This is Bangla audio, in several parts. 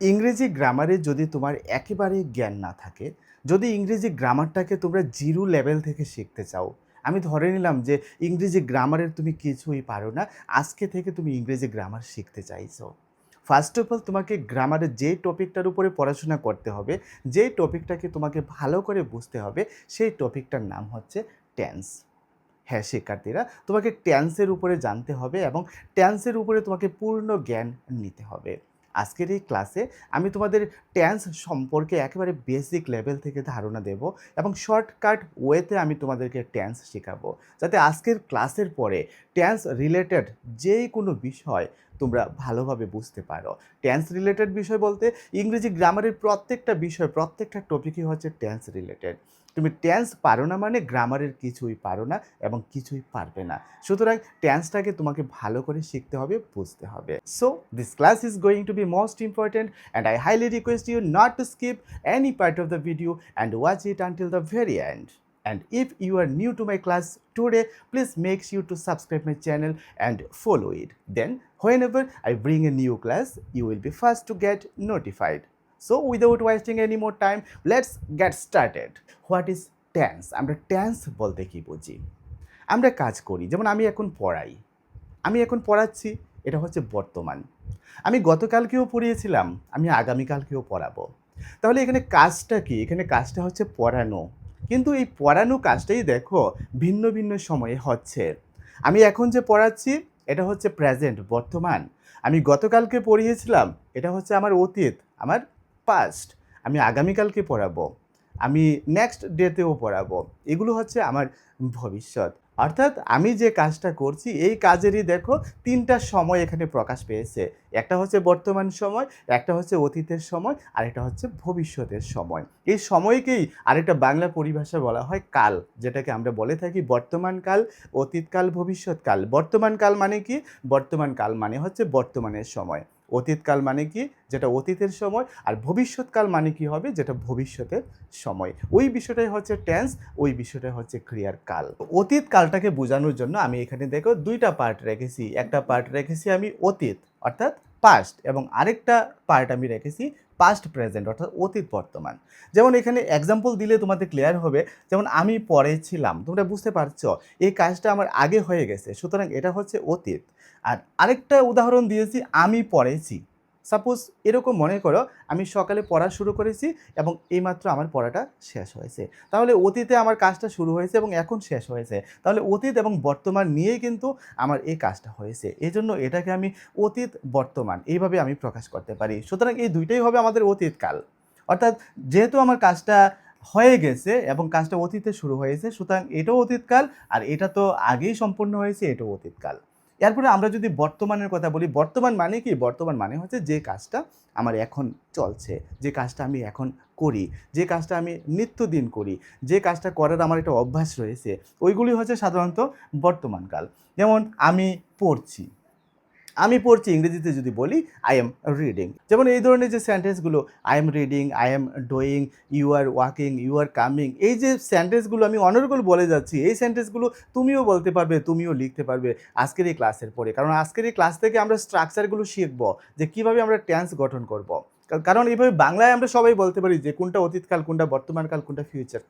ইংরেজি গ্রামারে যদি তোমার একেবারে জ্ঞান না থাকে, যদি ইংরেজি গ্রামারটাকে তোমরা 0 লেভেল থেকে শিখতে চাও, আমি ধরে নিলাম যে ইংরেজি গ্রামারের তুমি কিছুই পারো না, আজকে থেকে তুমি ইংরেজি গ্রামার শিখতে চাইছো। ফার্স্ট অফ অল তোমাকে গ্রামারের যে টপিকটার উপরে পড়াশোনা করতে হবে, যেই টপিকটাকে তোমাকে ভালো করে বুঝতে হবে, সেই টপিকটার নাম হচ্ছে টেন্স। হ্যাঁ শিক্ষার্থীরা, তোমাকে টেন্সের উপরে জানতে হবে এবং টেন্সের উপরে তোমাকে পূর্ণ জ্ঞান নিতে হবে। আজকের এই ক্লাসে আমি তোমাদের টেন্স সম্পর্কে একেবারে বেসিক লেভেল থেকে ধারণা দেব এবং শর্টকাট ওয়েতে আমি তোমাদেরকে টেন্স শেখাবো, যাতে আজকের ক্লাসের পরে টেন্স রিলেটেড যেই কোনো বিষয় তোমরা ভালোভাবে বুঝতে পারো। টেন্স রিলেটেড বিষয় বলতে ইংরেজি গ্রামারের প্রত্যেকটা বিষয়, প্রত্যেকটা টপিকই হচ্ছে টেন্স রিলেটেড। তুমি টেন্স পারো না মানে গ্রামারের কিছুই পারো না এবং কিছুই পারবে না। সুতরাং টেন্সটাকে তোমাকে ভালো করে শিখতে হবে, বুঝতে হবে। So this class is going to be most important and I highly request you not to skip any part of the video and watch it until the very end. And if you are new to my class today, please make sure to subscribe my channel and follow it. Then whenever I bring a new class, you will be first to get notified. So without wasting any more time, let's get started. What is tense? আমরা টেন্স বলতে কি বুঝি? আমরা কাজ করি, যেমন আমি এখন পড়াই, আমি এখন পড়াচ্ছি, এটা হচ্ছে বর্তমান। আমি গতকালকেও পড়িয়েছিলাম, আমি আগামীকালকেও পড়াবো। তাহলে এখানে কাজটা কি? এখানে কাজটা হচ্ছে পড়ানো। কিন্তু এই পড়ানো কাজটাই দেখো ভিন্ন ভিন্ন সময়ে হচ্ছে। আমি এখন যে পড়াচ্ছি এটা হচ্ছে প্রেজেন্ট, বর্তমান। আমি গতকালকে পড়িয়েছিলাম, এটা হচ্ছে আমার অতীত, আমার পাস্ট। আমি আগামীকালকে পড়াবো, আমি নেক্সট ডেতেও পড়াবো, এগুলো হচ্ছে আমার ভবিষ্যৎ। অর্থাৎ আমি যে কাজটা করছি এই কাজেরই দেখো 3টা সময় এখানে প্রকাশ পেয়েছে। একটা হচ্ছে বর্তমান সময়, একটা হচ্ছে অতীতের সময়, আর একটা হচ্ছে ভবিষ্যতের সময়। এই সময়কেই আরেকটা বাংলা পরিভাষা বলা হয় কাল, যেটাকে আমরা বলে থাকি বর্তমানকাল, অতীতকাল, ভবিষ্যৎকাল। বর্তমানকাল মানে কি? বর্তমানকাল মানে হচ্ছে বর্তমানের সময়। অতীতকাল মানে কি? যেটা অতীতের সময়। আর ভবিষ্যৎকাল মানে কি হবে? যেটা ভবিষ্যতের সময়। ওই বিষয়টাই হচ্ছে টেন্স, ওই বিষয়টাই হচ্ছে ক্রিয়ার কাল। অতীত কালটাকে বোঝানোর জন্য আমি এখানে দেখো 2টা পার্ট রেখেছি। একটা পার্ট রেখেছি আমি অতীত অর্থাৎ পাস্ট, এবং আরেকটা পার্ট আমি রেখেছি পাস্ট প্রেজেন্ট অর্থাৎ অতীত বর্তমান। যেমন এখানে এক্সাম্পল দিলে তোমাদের ক্লিয়ার হবে। যেমন আমি পড়েছিলাম, তোমরা বুঝতে পারছো এই কাজটা আমার আগে হয়ে গেছে, সুতরাং এটা হচ্ছে অতীত। আর আরেকটা উদাহরণ দিয়েছি আমি পড়েছি। সাপোজ এরকম মনে করো আমি সকালে পড়া শুরু করেছি এবং এইমাত্র আমার পড়াটা শেষ হয়েছে। তাহলে অতীতে আমার কাজটা শুরু হয়েছে এবং এখন শেষ হয়েছে। তাহলে অতীত এবং বর্তমান নিয়েই কিন্তু আমার এই কাজটা হয়েছে। এজন্য এটাকে আমি অতীত বর্তমান এইভাবে আমি প্রকাশ করতে পারি। সুতরাং এই দুইটাই হবে আমাদের অতীতকাল। অর্থাৎ যেহেতু আমার কাজটা হয়ে গেছে এবং কাজটা অতীতে শুরু হয়েছে, সুতরাং এটাও অতীতকাল, আর এটা তো আগেই সম্পূর্ণ হয়েছে, এটাও অতীতকাল। এরপরে আমরা যদি বর্তমানের কথা বলি, বর্তমান মানে কি? বর্তমান মানে হচ্ছে যে কাজটা আমার এখন চলছে, যে কাজটা আমি এখন করি, যে কাজটা আমি নিত্যদিন করি, যে কাজটা করার আমার একটা অভ্যাস রয়েছে, ওইগুলি হচ্ছে সাধারণত বর্তমানকাল। যেমন আমি পড়ছি, আমি পড়ছি ইংরেজিতে যদি বলি আই এম রিডিং। যেমন এই ধরনের যে সেন্টেন্সগুলো, I am reading, I am doing, you are walking, you are coming, এই যে সেন্টেন্সগুলো আমি অনর্গল বলে যাচ্ছি, এই সেন্টেন্সগুলো তুমিও বলতে পারবে, তুমিও লিখতে পারবে আজকের এই ক্লাসের পরে। কারণ আজকের এই ক্লাস থেকে আমরা স্ট্রাকচারগুলো শিখব যে কীভাবে আমরা টেন্স গঠন করব। কারণ এইভাবে বাংলায় আমরা সবাই বলতে পারি যে কোনটা অতীতকাল, কোনটা বর্তমানকাল, কোনটা ফিউচার।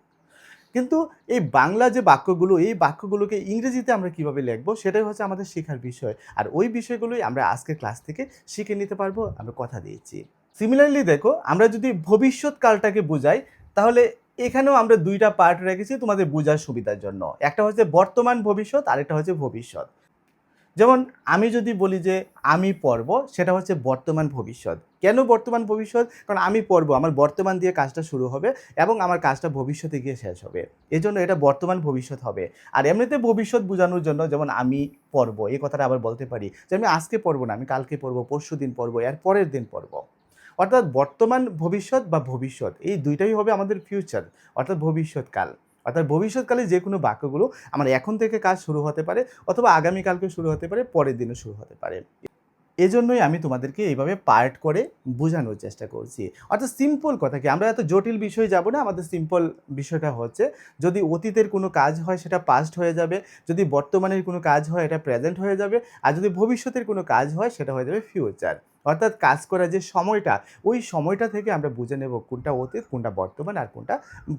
কিন্তু এই বাংলা যে বাক্যগুলো, এই বাক্যগুলোকে ইংরেজিতে আমরা কীভাবে লিখব সেটাই হচ্ছে আমাদের শেখার বিষয়। আর ওই বিষয়গুলোই আমরা আজকের ক্লাস থেকে শিখে নিতে পারবো, আমরা কথা দিয়েছি। সিমিলারলি দেখো, আমরা যদি ভবিষ্যৎকালটাকে বোঝাই, তাহলে এখানেও আমরা 2টা পার্ট রেখেছি তোমাদের বোঝার সুবিধার জন্য। একটা হচ্ছে বর্তমান ভবিষ্যৎ, আরেকটা হচ্ছে ভবিষ্যৎ। যেমন আমি যদি বলি যে আমি পড়ব, সেটা হচ্ছে বর্তমান ভবিষ্যৎ। কেন বর্তমান ভবিষ্যৎ? কারণ আমি পড়ব, আমার বর্তমান দিয়ে কাজটা শুরু হবে এবং আমার কাজটা ভবিষ্যতে গিয়ে শেষ হবে। এজন্য এটা বর্তমান ভবিষ্যৎ হবে। আর এমনিতে ভবিষ্যৎ বোঝানোর জন্য যেমন আমি পড়ব, এই কথাটা আবার বলতে পারি যে আমি আজকে পড়ব না, আমি কালকে পড়ব, পরশুদিন পড়ব, এর পরের দিন পড়ব। অর্থাৎ বর্তমান ভবিষ্যৎ বা ভবিষ্যৎ এই দুইটাই হবে আমাদের ফিউচার অর্থাৎ ভবিষ্যৎকাল। অর্থাৎ ভবিষ্যৎকালে যে কোনো বাক্যগুলো আমার এখন থেকে কাজ শুরু হতে পারে, অথবা আগামীকালকে শুরু হতে পারে, পরের দিনও শুরু হতে পারে। এজন্যই আমি তোমাদেরকে এইভাবে পার্ট করে বোঝানোর চেষ্টা করছি। অর্থাৎ সিম্পল কথা কি, আমরা এত জটিল বিষয়ে যাব না, আমাদের সিম্পল বিষয়টা হচ্ছে যদি অতীতের কোনো কাজ হয় সেটা পাস্ট হয়ে যাবে, যদি বর্তমানের কোনো কাজ হয় এটা প্রেজেন্ট হয়ে যাবে, আর যদি ভবিষ্যতের কোনো কাজ হয় সেটা হয়ে যাবে ফিউচার। অর্থাৎ কাজ করার যে সময়টা, ওই সময়টা থেকে আমরা বুঝে নেব কোনটা অতীত, কোনটা বর্তমান আর কোনটা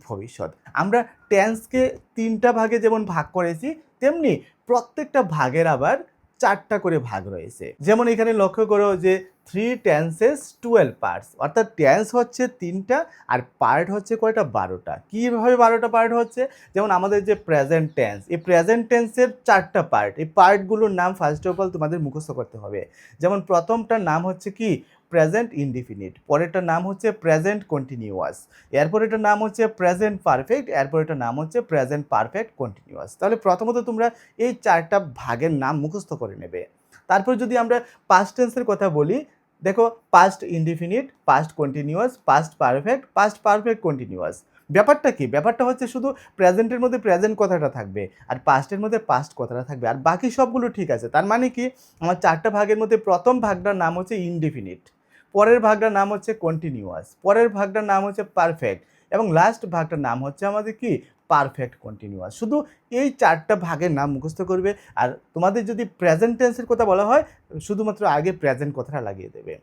ভবিষ্যৎ। আমরা টেন্সকে ৩টা ভাগে যেমন ভাগ করেছি, তেমনি প্রত্যেকটা ভাগের আবার 4টা করে ভাগ রয়েছে। যেমন এখানে লক্ষ্য করো যে 3 টেন্সেস 12 পার্টস, অর্থাৎ টেন্স হচ্ছে 3টা আর পার্ট হচ্ছে কয়টা, 12টা। কীভাবে 12টা পার্ট হচ্ছে, যেমন আমাদের যে প্রেজেন্ট টেন্স, এই প্রেজেন্ট টেন্সের 4টা পার্ট, এই পার্টগুলোর নাম ফার্স্ট অফ অল তোমাদের মুখস্থ করতে হবে। যেমন প্রথমটার নাম হচ্ছে কি, প্রেজেন্ট ইনডিফিনিট, পরেরটার নাম হচ্ছে প্রেজেন্ট কন্টিনিউয়াস, এরপর এটার নাম হচ্ছে প্রেজেন্ট পারফেক্ট, এরপর এটার নাম হচ্ছে প্রেজেন্ট পারফেক্ট কন্টিনিউয়াস। তাহলে প্রথমত তোমরা এই 4টা ভাগের নাম মুখস্থ করে নেবে। তারপর যদি আমরা পাস্ট টেন্সের কথা বলি, দেখো past indefinite, past continuous, past perfect, past perfect continuous. ব্যাপারটা কি, ব্যাপারটা হচ্ছে শুধু প্রেজেন্টের মধ্যে প্রেজেন্ট কথাটা থাকবে আর পাস্টের মধ্যে পাস্ট কথাটা থাকবে, আর বাকি সবগুলো ঠিক আছে। তার মানে কি, আমার 4টা ভাগের মধ্যে প্রথম ভাগটার নাম হচ্ছে ইনডিফিনিট, পরের ভাগটার নাম হচ্ছে কন্টিনিউয়াস, পরের ভাগটার নাম হচ্ছে পারফেক্ট, এবং লাস্ট ভাগটার নাম হচ্ছে আমাদের কি, পারফেক্ট কন্টিনিউয়াস। শুধু এই 4টা ভাগের নাম মুখস্থ করবে। আর তোমাদের যদি প্রেজেন্ট টেন্সের কথা বলা হয়, শুধুমাত্র আগে প্রেজেন্ট কথাটা লাগিয়ে দেবে।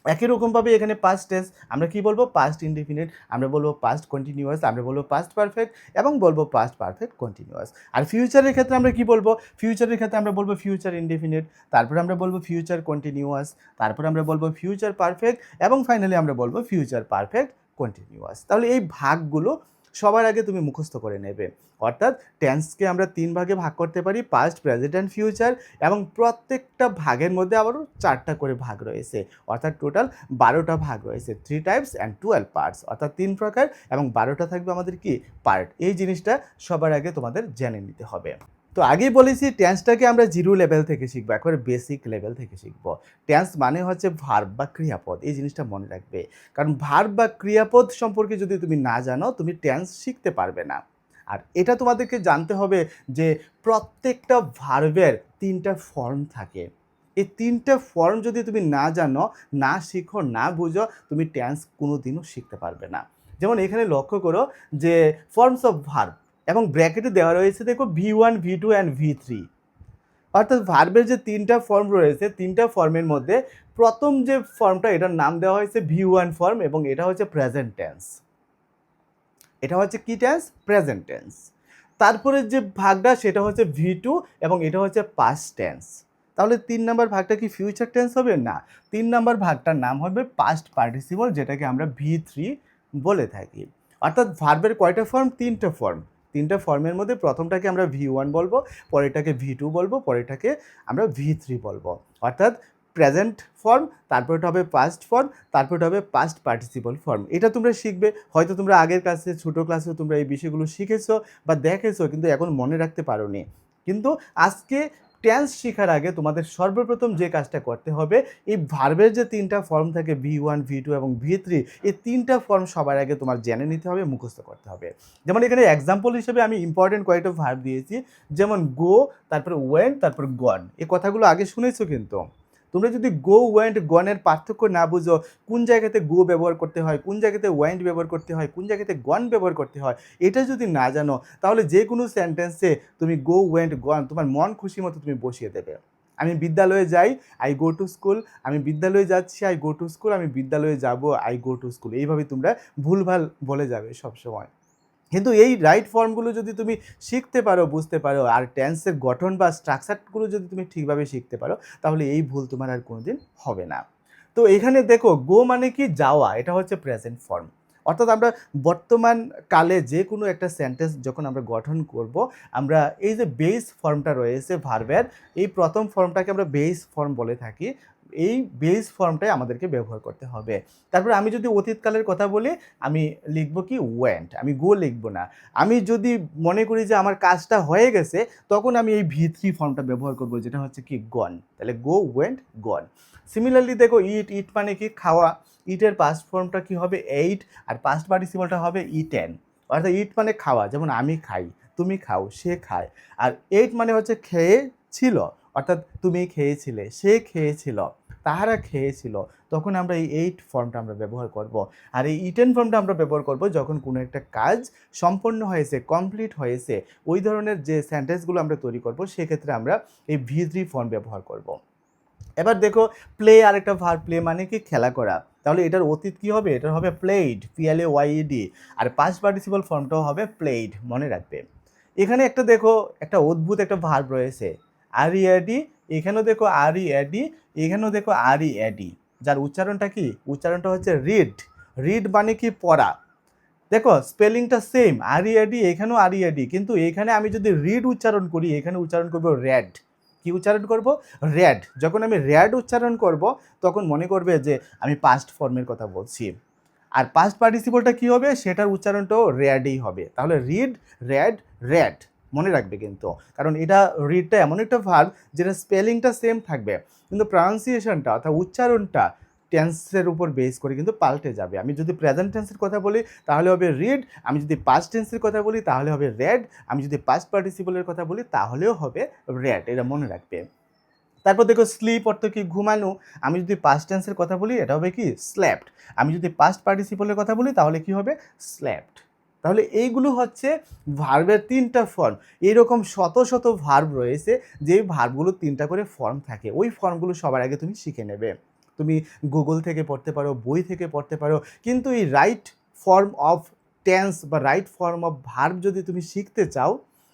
একই রকমভাবে এখানে পাস্ট টেন্স আমরা কি বলবো, পাস্ট ইনডিফিনিট, আমরা বলবো পাস্ট কন্টিনিউয়াস, আমরা বলবো পাস্ট পারফেক্ট এবং বলবো পাস্ট পারফেক্ট কন্টিনিউয়াস। আর ফিউচারের ক্ষেত্রে আমরা কি বলবো, ফিউচারের ক্ষেত্রে আমরা বলবো ফিউচার ইনডিফিনিট, তারপরে আমরা বলবো ফিউচার কন্টিনিউয়াস, তারপরে আমরা বলবো ফিউচার পারফেক্ট এবং ফাইনালি আমরা বলবো ফিউচার পারফেক্ট কন্টিনিউয়াস। তাহলে এই ভাগগুলো সবার আগে তুমি মুখস্থ করে নেবে। অর্থাৎ টেন্সকে আমরা 3 ভাগে ভাগ করতে পারি, পাস্ট, প্রেজেন্ট অ্যান্ড ফিউচার, এবং প্রত্যেকটা ভাগের মধ্যে আবারও 4টা করে ভাগ রয়েছে, অর্থাৎ টোটাল 12টা ভাগ রয়েছে। 3 টাইপস অ্যান্ড 12 পার্টস, অর্থাৎ 3 প্রকার এবং 12টা থাকবে আমাদের কি, পার্ট। এই জিনিসটা সবার আগে তোমাদের জেনে নিতে হবে। তো আগেই বলেছি টেন্সটাকে আমরা 0 লেভেল থেকে শিখবো, একেবারে বেসিক লেভেল থেকে শিখবো। টেন্স মানে হচ্ছে ভার্ব বা ক্রিয়াপদ, এই জিনিসটা মনে রাখবে। কারণ ভার্ব বা ক্রিয়াপদ সম্পর্কে যদি তুমি না জানো, তুমি টেন্স শিখতে পারবে না। আর এটা তোমাদেরকে জানতে হবে যে প্রত্যেকটা ভার্বের 3টা ফর্ম থাকে। এই 3টা ফর্ম যদি তুমি না জানো, না শিখো, না বুঝো, তুমি টেন্স কোনোদিনও শিখতে পারবে না। যেমন এখানে লক্ষ্য করো যে ফর্মস অফ ভার্ব, এবং ব্র্যাকেটে দেওয়া রয়েছে দেখো V1, V2 অ্যান্ড V3। অর্থাৎ ভার্বের যে 3টা ফর্ম রয়েছে, 3টা ফর্মের মধ্যে প্রথম যে ফর্মটা, এটার নাম দেওয়া হয়েছে V1 ফর্ম, এবং এটা হচ্ছে প্রেজেন্ট টেন্স। এটা হচ্ছে কি টেন্স, প্রেজেন্ট টেন্স। তারপরে যে ভাগটা সেটা হচ্ছে V2, এবং এটা হচ্ছে পাস্ট টেন্স। তাহলে 3 নাম্বার ভাগটা কি ফিউচার টেন্স হবে না, 3 নাম্বার ভাগটার নাম হবে পাস্ট পার্টিসিপল, যেটাকে আমরা V3 বলে থাকি। অর্থাৎ ভার্বের কয়টা ফর্ম, 3টা ফর্ম। 3টা ফর্মের মধ্যে প্রথমটাকে আমরা V1 বলবো, পরেরটাকে V2 বলবো, পরেরটাকে আমরা V3 বলবো। অর্থাৎ প্রেজেন্ট ফর্ম, তারপরটা হবে পাস্ট ফর্ম, তারপরটা হবে পাস্ট পার্টিসিপল ফর্ম। এটা তোমরা শিখবে, হয়তো তোমরা আগের ক্লাসে, ছোটো ক্লাসেও তোমরা এই বিষয়গুলো শিখেছো বা দেখেছো, কিন্তু এখন মনে রাখতে পারোনি। কিন্তু আজকে টেন্স শেখার আগে তোমাদের সর্বপ্রথম যে কাজটা করতে হবে, এই ভার্বের যে 3টা ফর্ম থাকে, V1, V2 এবং V3, এই 3টা ফর্ম সবার আগে তোমার জেনে নিতে হবে, মুখস্থ করতে হবে। যেমন এখানে এক্সাম্পল হিসেবে আমি ইম্পর্টেন্ট কয়েকটা ভার্ব দিয়েছি, যেমন গো, তারপরে ওয়েন্ট, তারপর গন। এই কথাগুলো আগে শুনেছো কিন্তু। তোমরা যদি গো, ওয়েন্ট, গনের পার্থক্য না বুঝো, কোন জায়গাতে গো ব্যবহার করতে হয়, কোন জায়গাতে ওয়েন্ট ব্যবহার করতে হয়, কোন জায়গাতে গন ব্যবহার করতে হয়, এটা যদি না জানো, তাহলে যে কোনো সেন্টেন্সে তুমি গো, ওয়েন্ট, গন তোমার মন খুশি মতো তুমি বসিয়ে দেবে। আমি বিদ্যালয়ে যাই, আই গো টু স্কুল, আমি বিদ্যালয়ে যাচ্ছি, আই গো টু স্কুল, আমি বিদ্যালয়ে যাব, আই গো টু স্কুল। এইভাবে তোমরা ভুলভাল বলে যাবে সবসময়। কিন্তু এই রাইট ফর্মগুলো যদি তুমি শিখতে পারো, বুঝতে পারো, আর টেন্সের গঠন বা স্ট্রাকচারগুলো যদি তুমি ঠিকভাবে শিখতে পারো, তাহলে এই ভুল তোমার আর কোনোদিন হবে না। তো এখানে দেখো, গো মানে কি, যাওয়া, এটা হচ্ছে প্রেজেন্ট ফর্ম। অর্থাৎ আমরা বর্তমান কালে যে কোনো একটা সেন্টেন্স যখন আমরা গঠন করব, আমরা এই যে বেস ফর্মটা রয়েছে ভার্বের, এই প্রথম ফর্মটাকে আমরা বেস ফর্ম বলে থাকি। এই বেস ফর্মটাই আমাদেরকে ব্যবহার করতে হবে। তারপরে আমি যদি অতীতকালের কথা বলি, আমি লিখব কি, ওয়েন্ট, আমি গো লিখব না। আমি যদি মনে করি যে আমার কাজটা হয়ে গেছে, তখন আমি এই V3 ফর্মটা ব্যবহার করব, যেটা হচ্ছে কি, গন। তাহলে গো, ওয়েন্ট, গন। সিমিলারলি দেখো, ইট, ইট মানে কি, খাওয়া। ইটের পাস্ট ফর্মটা কি হবে, এইট, আর পাস্ট পার্টিসিপলটা হবে ইটেন। অর্থাৎ ইট মানে খাওয়া, যেমন আমি খাই, তুমি খাও, সে খায়। আর এইট মানে হচ্ছে খেয়ে ছিল, অর্থাৎ তুমি খেয়েছিলে, সে খেয়েছিল, তাহারা খেয়েছিল, তখন আমরা এই এইট ফর্মটা আমরা ব্যবহার করব। আর এই ইটেন ফর্মটা আমরা ব্যবহার করব যখন কোনো একটা কাজ সম্পন্ন হয়েছে, কমপ্লিট হয়েছে, ওই ধরনের যে সেন্টেন্সগুলো আমরা তৈরি করব সেক্ষেত্রে আমরা এই ভি3 ফর্ম ব্যবহার করব। এবার দেখো প্লে আরেকটা ভার্ব, প্লে মানে কি খেলা করা, তাহলে এটার অতীত কি হবে, এটার হবে প্লেইড, PLAYED, আর পাস্ট পার্টিসিপল ফর্মটাও হবে প্লেইড, মনে রাখবে। এখানে একটা দেখো একটা অদ্ভুত একটা ভার্ব রয়েছে আরইএডি, এখানেও দেখো আরইএডি, এখানেও দেখো আরইএডি, যার উচ্চারণটা কি, উচ্চারণটা হচ্ছে রিড। রিড মানে কি পড়া। দেখো স্পেলিংটা সেম, আরইএডি, এখানেও আরইএডি, কিন্তু এখানে আমি যদি রিড উচ্চারণ করি, এখানে উচ্চারণ করবো র্যাড। কি উচ্চারণ করব, র্যাড। যখন আমি র্যাড উচ্চারণ করব তখন মনে করবে যে আমি পাস্ট ফর্মের কথা বলছি। আর পাস্ট পার্টিসিপলটা কি হবে, সেটার উচ্চারণটাও র্যাডই হবে। তাহলে রিড, র্যাড, র্যাড, মনে রাখবে কিন্তু, কারণ এটা রিডটা এমন একটা ভার্ব যেটা স্পেলিংটা সেম থাকবে, কিন্তু প্রনাউন্সিয়েশনটা অর্থাৎ উচ্চারণটা টেন্সের উপর বেস করে কিন্তু পাল্টে যাবে। আমি যদি প্রেজেন্ট টেন্সের কথা বলি তাহলে হবে রিড, আমি যদি পাস্ট টেন্সের কথা বলি তাহলে হবে রেড, আমি যদি পাস্ট পার্টিসিপলের কথা বলি তাহলেও হবে রেড, এটা মনে রাখবে। তারপর দেখো স্লিপ অর্থ কি, ঘুমানো, আমি যদি পাস্ট টেন্সের কথা বলি এটা হবে কি স্ল্যাপড, আমি যদি পাস্ট পার্টিসিপলের কথা বলি তাহলে কি হবে স্ল্যাপড। তাহলে এইগুলো হচ্ছে ভার্বের তিনটা ফর্ম। এইরকম শত শত ভার্ব রয়েছে যে ভার্বগুলো তিনটা করে ফর্ম থাকে, ওই ফর্মগুলো সবার আগে তুমি শিখে নেবে। তুমি গুগল থেকে পড়তে পারো, বই থেকে পড়তে পারো, কিন্তু এই রাইট ফর্ম অফ টেন্স বা রাইট ফর্ম অফ ভার্ব যদি তুমি শিখতে চাও,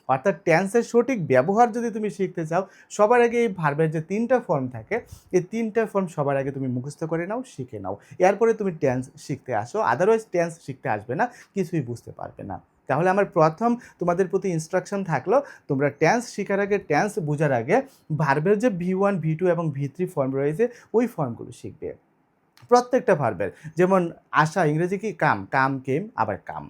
অর্থাৎ টেন্সের সঠিক ব্যবহার যদি তুমি শিখতে চাও, সবার আগে এই ভার্বের যে তিনটা ফর্ম থাকে এই তিনটা ফর্ম সবার আগে তুমি মুখস্থ করে নাও, শিখে নাও, এরপরে তুমি টেন্স শিখতে আসো। আদারওয়াইজ টেন্স শিখতে আসবে না, কিছুই বুঝতে পারবে না। তাহলে আমার প্রথম তোমাদের প্রতি ইনস্ট্রাকশন থাকলো, তোমরা টেন্স শেখার আগে, টেন্স বোঝার আগে ভার্বের যে V1, V2 এবং V3 ফর্ম রয়েছে ওই ফর্মগুলো শিখবে প্রত্যেকটা ভার্বের। যেমন আসা, ইংরেজি কি কাম, কাম কেম, আবার কাম।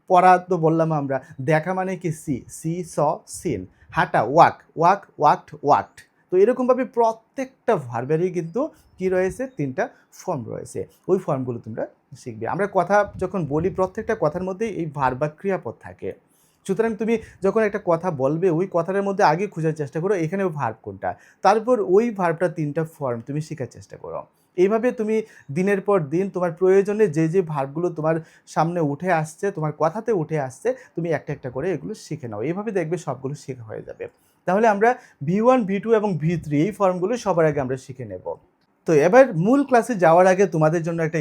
পড়া তো বললাম আমরা, দেখা মানে কি সি স সিন, হাঁটা ওয়াক, ওয়াক ওয়াকড ওয়াকড। তো এরকমভাবে প্রত্যেকটা ভার্বেরই কিন্তু কি রয়েছে, তিনটা ফর্ম রয়েছে, ওই ফর্মগুলো তোমরা শিখবে। আমরা কথা যখন বলি প্রত্যেকটা কথার মধ্যেই এই ভার্ব বা ক্রিয়াপদ থাকে, সুতরাং তুমি যখন একটা কথা বলবে ওই কথাটার মধ্যে আগে খোঁজার চেষ্টা করো এখানে ভার্ব কোনটা, তারপর ওই ভার্বটা তিনটা ফর্ম তুমি শেখার চেষ্টা করো। এইভাবে তুমি দিনের পর দিন তোমার প্রয়োজনে যে যে ভার্বগুলো তোমার সামনে উঠে আসছে, তোমার কথাতে উঠে আসছে, তুমি একটা একটা করে এগুলো শিখে নাও, এইভাবে দেখবে সবগুলো শেখা হয়ে যাবে। তাহলে আমরা V1, V2 এবং V3 এই ফর্মগুলো সবার আগে আমরা শিখে নেব। তো এবার মূল ক্লাসে যাওয়ার আগে তোমাদের জন্য একটা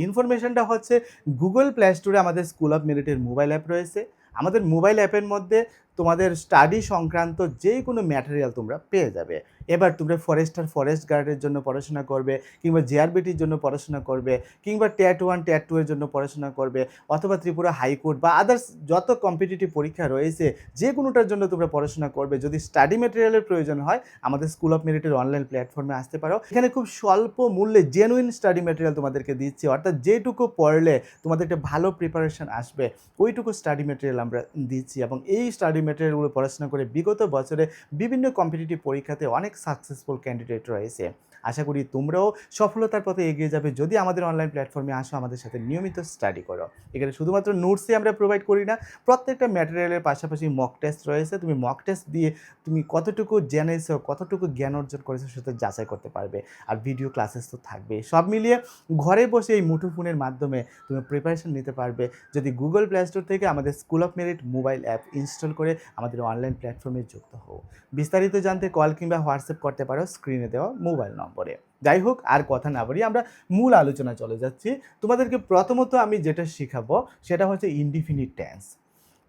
ইনফরমেশনটা হচ্ছে গুগল প্লে স্টোরে আমাদের স্কুল অফ মেরিটের মোবাইল অ্যাপ রয়েছে। আমাদের মোবাইল অ্যাপের মধ্যে তোমাদের স্টাডি সংক্রান্ত যে কোনো ম্যাটেরিয়াল তোমরা পেয়ে যাবে। এবার তোমরা ফরেস্ট গার্ডের জন্য পড়াশোনা করবে, কিংবা জিআরবিটির জন্য পড়াশোনা করবে, কিংবা TET1 TET2 এর জন্য পড়াশোনা করবে, অথবা ত্রিপুরা হাইকোর্ট বা আদার্স যত কম্পিটিটিভ পরীক্ষা রয়েছে যে কোনোটার জন্য তোমরা পড়াশোনা করবে, যদি স্টাডি ম্যাটেরিয়ালের প্রয়োজন হয় আমাদের স্কুল অফ মেরিটের অনলাইন প্ল্যাটফর্মে আসতে পারো। এখানে খুব স্বল্প মূল্যে জেনুইন স্টাডি ম্যাটেরিয়াল তোমাদেরকে দিচ্ছি, অর্থাৎ যেটুকু পড়লে তোমাদের একটা ভালো প্রিপারেশন আসবে ওইটুকু স্টাডি ম্যাটেরিয়াল আমরা দিচ্ছি। এবং এই স্টাডি ম্যাটেরিয়ালগুলো পড়াশোনা করে বিগত বছরে বিভিন্ন কম্পিটিটিভ পরীক্ষাতে অনেক সাকসেসফুল ক্যান্ডিডেট রয়েছে। আশা করি তোমরাও সফলতার পথে এগিয়ে যাবে যদি আমাদের অনলাইন প্ল্যাটফর্মে আসো, আমাদের সাথে নিয়মিত স্টাডি করো। এখানে শুধুমাত্র নোটসই আমরা প্রোভাইড করি না, প্রত্যেকটা ম্যাটেরিয়ালের পাশাপাশি মক টেস্ট রয়েছে। তুমি মক টেস্ট দিয়ে তুমি কতটুকু জেনেছো, কতটুকু জ্ঞান অর্জন করেছো সেটা যাচাই করতে পারবে। আর ভিডিও ক্লাসেস তো থাকবে, সব মিলিয়ে ঘরে বসে এই মুঠোফোনের মাধ্যমে তুমি প্রিপারেশন নিতে পারবে যদি গুগল প্লে স্টোর থেকে আমাদের school of merit mobile app install করে আমাদের অনলাইন প্ল্যাটফর্মে যুক্ত হও। বিস্তারিত জানতে কল কিংবা হোয়াটসঅ্যাপ করতে পারো স্ক্রিনে দেওয়া মোবাইল নম্বরে। যাই হোক, আর কথা না বলি আমরা মূল আলোচনা চলে যাচ্ছি। তোমাদেরকে প্রথমত আমি যেটা শেখাবো সেটা হচ্ছে ইনডিফিনিট টেন্স।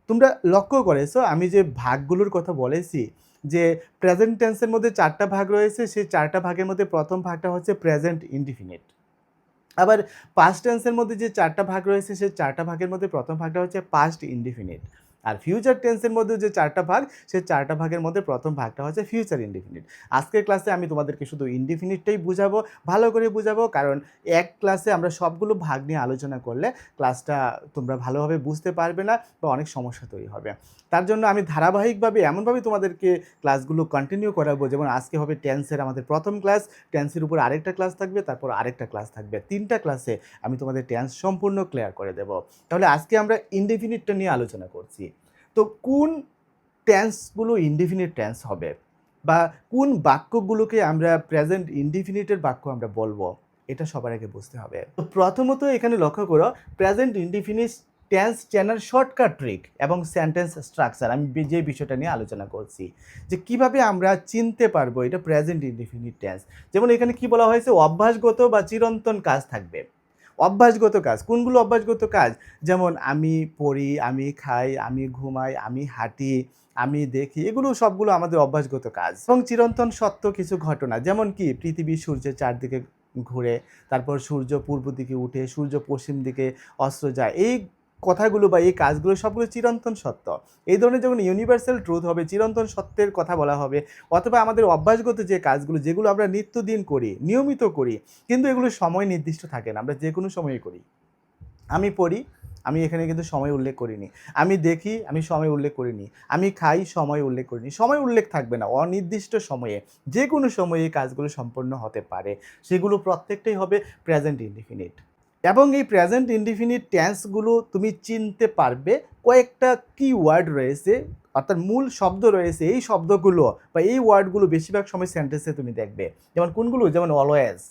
তোমরা লক্ষ্য করেছো আমি যে ভাগগুলোর কথা বলেছি, যে প্রেজেন্ট টেন্সের মধ্যে 4টা ভাগ রয়েছে, সেই 4টা ভাগের মধ্যে প্রথম ভাগটা হচ্ছে প্রেজেন্ট ইনডিফিনিট। আবার পাস্ট টেন্সের মধ্যে যে 4টা ভাগ রয়েছে সেই 4টা ভাগের মধ্যে প্রথম ভাগটা হচ্ছে পাস্ট ইনডিফিনিট। আর ফিউচার টেন্সের মধ্যে যে 4টা ভাগ সেই 4টা ভাগের মধ্যে প্রথম ভাগটা হচ্ছে ফিউচার ইনডিফিনিট। আজকের ক্লাসে আমি তোমাদেরকে শুধু ইনডিফিনিটটাই বুঝাবো, ভালো করে বুঝাবো, কারণ এক ক্লাসে আমরা সবগুলো ভাগ নিয়ে আলোচনা করলে ক্লাসটা তোমরা ভালোভাবে বুঝতে পারবে না বা অনেক সমস্যা তৈরি হবে। তার জন্য আমি ধারাবাহিকভাবে এমনভাবে তোমাদেরকে ক্লাসগুলো কন্টিনিউ করাবো, যেমন আজকে হবে টেন্সের আমাদের প্রথম ক্লাস, টেন্সের উপর আরেকটা ক্লাস থাকবে, তারপর আরেকটা ক্লাস থাকবে, 3টা ক্লাসে আমি তোমাদের টেন্স সম্পূর্ণ ক্লিয়ার করে দেব। তাহলে আজকে আমরা ইনডিফিনিটটা নিয়ে আলোচনা করছি। তো কোন টেন্সগুলো ইনডিফিনিট টেন্স হবে? বা কোন বাক্যগুলোকে আমরা প্রেজেন্ট ইনডিফিনিটের বাক্য আমরা বলবো, এটা সবার আগে বুঝতে হবে। তো প্রথমত এখানে লক্ষ্য করো, প্রেজেন্ট ইনডিফিনিট টেন্স চেনার শর্টকাট ট্রিক এবং সেন্টেন্স স্ট্রাকচার আমি যে বিষয়টা নিয়ে আলোচনা করছি, যে কিভাবে আমরা চিনতে পারবো এটা প্রেজেন্ট ইনডিফিনিট টেন্স। যেমন এখানে কি বলা হয়েছে, অভ্যাসগত বা চিরন্তন কাজ থাকবে। অভ্যাসগত কাজ, কোনগুলো অভ্যাসগত কাজ? যেমন আমি পড়ি, আমি খাই, আমি ঘুমাই, আমি হাঁটি, আমি দেখি, এগুলো সবগুলো আমাদের অভ্যাসগত কাজ। এবং চিরন্তন সত্য কিছু ঘটনা, যেমন কি পৃথিবী সূর্যের চারদিকে ঘুরে, তারপর সূর্য পূর্ব দিকে উঠে, সূর্য পশ্চিম দিকে অস্ত যায়, এই কথাগুলো বা এই কাজগুলো সবগুলো চিরন্তন সত্য। এই ধরনের যখন ইউনিভার্সাল ট্রুথ হবে, চিরন্তন সত্যের কথা বলা হবে, অথবা আমাদের অভ্যাসগত যে কাজগুলো যেগুলো আমরা নিত্যদিন করি, নিয়মিত করি, কিন্তু এগুলো সময় নির্দিষ্ট থাকে না, আমরা যে কোনো সময়ে করি। আমি পড়ি, আমি এখানে কিন্তু সময় উল্লেখ করিনি। আমি দেখি, আমি সময় উল্লেখ করিনি। আমি খাই, সময় উল্লেখ করিনি। সময় উল্লেখ থাকবে না, অনির্দিষ্ট সময়ে যে কোনো সময়ে এই কাজগুলো সম্পন্ন হতে পারে, সেগুলো প্রত্যেকটাই হবে প্রেজেন্ট ইনডিফিনিট। এবং এই প্রেজেন্ট ইনডিফিনিট টেন্সগুলো তুমি চিনতে পারবে, কয়েকটা কিওয়ার্ড রয়েছে, অর্থাৎ মূল শব্দ রয়েছে, এই শব্দগুলো বা এই ওয়ার্ডগুলো বেশিরভাগ সময় সেন্টেন্সে তুমি দেখবে। যেমন কোনগুলো? যেমন অলওয়েজ,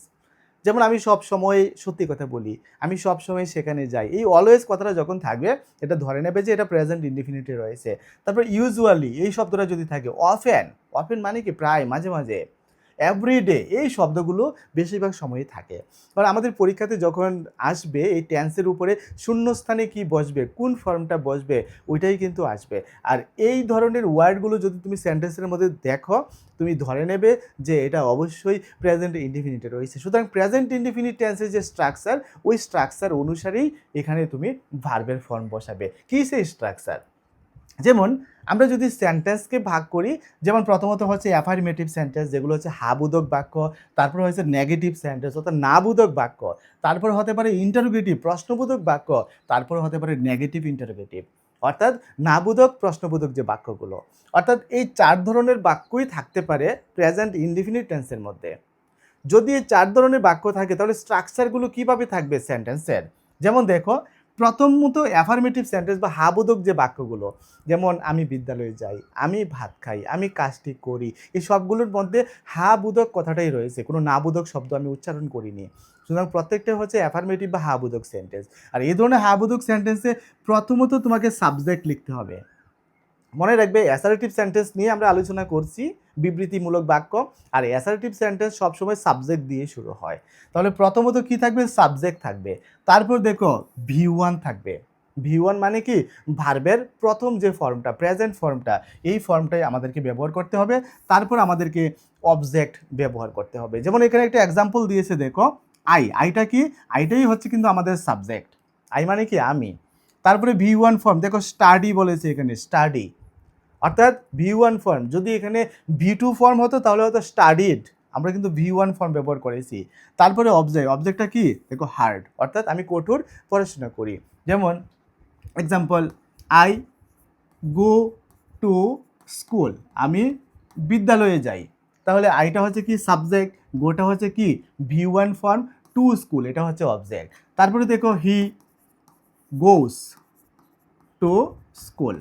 যেমন আমি সব সময় সত্যি কথা বলি, আমি সব সময় সেখানে যাই, এই অলওয়েজ কথাটা যখন থাকবে, এটা ধরে নেবে যে এটা প্রেজেন্ট ইনডিফিনিটে রয়েছে। তারপর ইউজুয়ালি এই শব্দটা যদি থাকে, অফেন, অফেন মানে কি প্রায়, মাঝে মাঝে, এভরিডে, এই শব্দগুলো বেশিরভাগ সময়ই থাকে। কারণ আমাদের পরীক্ষাতে যখন আসবে এই টেন্সের উপরে শূন্যস্থানে কি বসবে, কোন ফর্মটা বসবে, ওইটাই কিন্তু আসবে। আর এই ধরনের ওয়ার্ডগুলো যদি তুমি সেন্টেন্সের মধ্যে দেখো, তুমি ধরে নেবে যে এটা অবশ্যই প্রেজেন্ট ইনডিফিনিটে রয়েছে। সুতরাং প্রেজেন্ট ইনডিফিনিট টেন্সের যে স্ট্রাকচার, ওই স্ট্রাকচার অনুসারেই এখানে তুমি ভার্বের ফর্ম বসাবে। কী সেই স্ট্রাকচার? যেমন আমরা যদি সেন্টেন্সকে ভাগ করি, যেমন প্রথমত হচ্ছে অ্যাফার্মেটিভ সেন্টেন্স, যেগুলো হচ্ছে হাবোধক বাক্য, তারপর হচ্ছে নেগেটিভ সেন্টেন্স অর্থাৎ নাবোধক বাক্য, তারপর হতে পারে ইন্টারোগেটিভ প্রশ্নবোধক বাক্য, তারপর হতে পারে নেগেটিভ ইন্টারোগেটিভ, অর্থাৎ নাবোধক প্রশ্নবোধক যে বাক্যগুলো। অর্থাৎ এই 4 ধরনের বাক্যই থাকতে পারে প্রেজেন্ট ইনডিফিনিট টেন্সের মধ্যে। যদি এই 4 ধরনের বাক্য থাকে, তাহলে স্ট্রাকচারগুলো কীভাবে থাকবে সেন্টেন্সের? যেমন দেখো, প্রথমত অ্যাফার্মেটিভ সেন্টেন্স বা হাবোধক যে বাক্যগুলো, যেমন আমি বিদ্যালয়ে যাই, আমি ভাত খাই, আমি কাজটি করি, এই সবগুলোর মধ্যে হাবোধক কথাটাই রয়েছে, কোনো নাবোধক শব্দ আমি উচ্চারণ করিনি। সুতরাং প্রত্যেকটা হচ্ছে অ্যাফার্মেটিভ বা হাবোধক সেন্টেন্স। আর এই ধরনের হাবোধক সেন্টেন্সে প্রথমত তোমাকে সাবজেক্ট লিখতে হবে। মনে রাখবে, অ্যাসার্টিভ সেন্টেন্স নিয়ে আমরা আলোচনা করছি, বিবৃতিমূলক বাক্য, আর অ্যাসার্টিভ সেন্টেন্স সবসময় সাবজেক্ট দিয়ে শুরু হয়। তাহলে প্রথমত কি থাকবে? সাবজেক্ট থাকবে। তারপর দেখো V1 থাকবে। V1 মানে কি? ভার্বের প্রথম যে ফর্মটা, প্রেজেন্ট ফর্মটা, এই ফর্মটাই আমাদেরকে ব্যবহার করতে হবে। তারপর আমাদেরকে অবজেক্ট ব্যবহার করতে হবে। যেমন এখানে একটা এক্সাম্পল দিয়েছে, দেখো আইটা কি? আইটাই হচ্ছে কিন্তু আমাদের সাবজেক্ট। আই মানে কি? আমি। তারপরে V1 ফর্ম, দেখো স্টাডি বলেছে এখানে, স্টাডি, অর্থাৎ V1 ফর্ম। যদি এখানে V2 ফর্ম হতো তাহলে হয়তো স্টাডিড, আমরা কিন্তু V1 ফর্ম ব্যবহার করেছি। তারপরে অবজেক্ট, অবজেক্টটা কি? দেখো হার্ড, অর্থাৎ আমি কঠোর পড়াশোনা করি। যেমন example, I go to school, আমি বিদ্যালয়ে যাই। তাহলে আইটা হচ্ছে কি? সাবজেক্ট, গোটা হচ্ছে কি? V1 ফর্ম, টু স্কুল এটা হচ্ছে অবজেক্ট। তারপরে দেখো হি গোস টু স্কুল,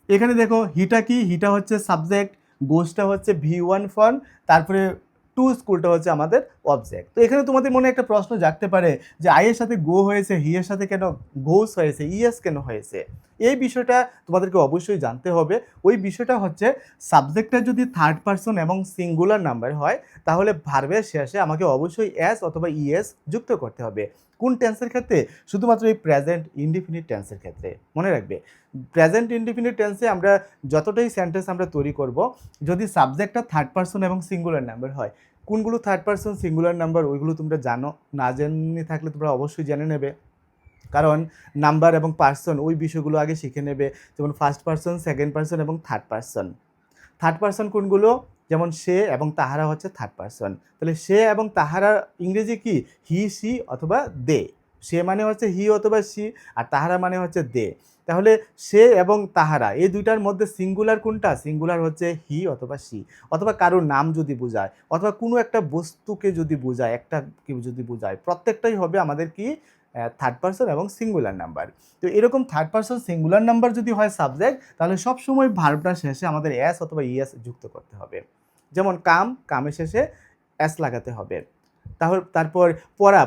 এখানে দেখো হিটা কি? হিটা হচ্ছে সাবজেক্ট, গোসটা হচ্ছে V1 ফর্ম, তারপরে টু স্কুলটা হচ্ছে আমাদের অবজেক্ট। তো এখানে তোমাদের মনে একটা প্রশ্ন জাগতে পারে যে আই এর সাথে গো হয়েছে, হি এর সাথে কেন গোস হয়েছে, ইএস কেন হয়েছে? এই বিষয়টা তোমাদেরকে অবশ্যই জানতে হবে। ওই বিষয়টা হচ্ছে, সাবজেক্টটা যদি থার্ড পারসন এবং সিঙ্গুলার নাম্বার হয়, তাহলে ভার্বের শেষে আমাকে অবশ্যই এস অথবা ইএস যুক্ত করতে হবে। কোন টেন্সের ক্ষেত্রে? শুধুমাত্র এই প্রেজেন্ট ইনডিফিনিট টেন্সের ক্ষেত্রে। মনে রাখবে, প্রেজেন্ট ইনডিফিনিট টেন্সে আমরা যতটাই সেন্টেন্স আমরা তৈরি করব, যদি সাবজেক্টটা থার্ড পারসন এবং সিঙ্গুলার নাম্বার হয়, কোনগুলো থার্ড পারসন সিঙ্গুলার নাম্বার ওইগুলো তোমরা জানো, না জেনে থাকলে তোমরা অবশ্যই জেনে নেবে, কারণ নাম্বার এবং পার্সন ওই বিষয়গুলো আগে শিখে নেবে। যেমন ফার্স্ট পারসন, সেকেন্ড পারসন এবং থার্ড পারসন। থার্ড পারসন কোনগুলো? যেমন সে এবং তাহারা হচ্ছে থার্ড পারসন। তাহলে সে এবং তাহারা ইংরেজি কি? হি, সি অথবা দে। সে মানে হচ্ছে হি অথবা সি, আর তাহারা মানে হচ্ছে দে। তাহলে সে এবং তাহারা এই দুইটার মধ্যে সিঙ্গুলার কোনটা? সিঙ্গুলার হচ্ছে হি অথবা সি, অথবা কারোর নাম যদি বোঝায়, অথবা কোনো একটা বস্তুকে যদি বোঝায়, একটা কেউ যদি বোঝায়, প্রত্যেকটাই হবে আমাদের কি? থার্ড পারসন এবং সিঙ্গুলার নাম্বার। তো এরকম থার্ড পারসন সিঙ্গুলার নাম্বার যদি হয় সাবজেক্ট, তাহলে সবসময় ভার্বটার শেষে আমাদের এস অথবা ইএস যুক্ত করতে হবে। যেমন কামের শেষে এস লাগাতে হবে। তারপর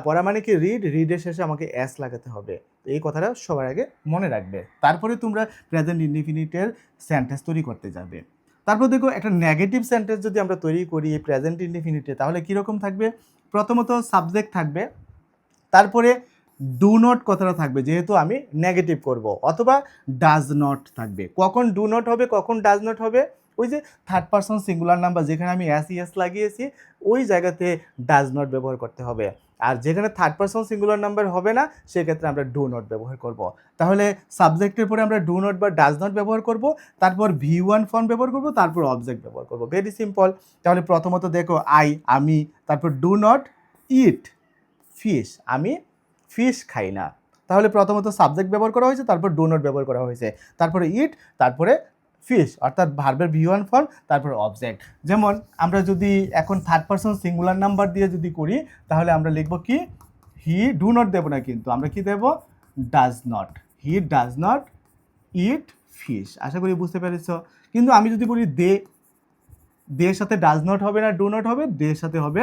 পড়া মানে কি রিডের শেষে আমাকে এস লাগাতে হবে। তো এই কথাটা সবার আগে মনে রাখবে, তারপরে তোমরা প্রেজেন্ট ইনডিফিনিটের সেন্টেন্স তৈরি করতে যাবে। তারপর দেখো একটা নেগেটিভ সেন্টেন্স যদি আমরা তৈরি করি প্রেজেন্ট ইনডিফিনিটে, তাহলে কীরকম থাকবে? প্রথমত সাবজেক্ট থাকবে, তারপরে ডু নট কথাটা থাকবে যেহেতু আমি নেগেটিভ করব, অথবা ডাজ নট থাকবে। কখন ডু নট হবে, কখন ডাজ নট হবে? ওই যে থার্ড পারসন সিঙ্গুলার নাম্বার যেখানে আমি এস ইএস লাগিয়েছি ওই জায়গাতে ডাজ নট ব্যবহার করতে হবে। আর যেখানে থার্ড পারসন সিঙ্গুলার নাম্বার হবে না সেক্ষেত্রে আমরা ডু নট ব্যবহার করব। তাহলে সাবজেক্টের পরে আমরা ডু নট বা ডাজ নট ব্যবহার করব, তারপর V1 ফর্ম ব্যবহার করব, তারপর অবজেক্ট ব্যবহার করব। Very simple. তাহলে প্রথমত দেখো আমি, তারপর ডু নট ইট ফিশ, আমি ফিশ খাই না। তাহলে প্রথমত সাবজেক্ট ব্যবহার করা হয়েছে, তারপর ডু নট ব্যবহার করা হয়েছে, তারপরে ইট, তারপরে ফিশ, অর্থাৎ ভার্বের V1 ফর্ম, তারপর অবজেক্ট। যেমন আমরা যদি এখন থার্ড পারসন সিঙ্গুলার নাম্বার দিয়ে যদি করি তাহলে আমরা লিখব কি, হি, ডু নট দেব না কিন্তু আমরা কি দেব, does not. He does not eat fish. আশা করি বুঝতে পেরেছ। কিন্তু আমি যদি বলি এর সাথে ডাজ নট হবে না ডু নট হবে, এর সাথে হবে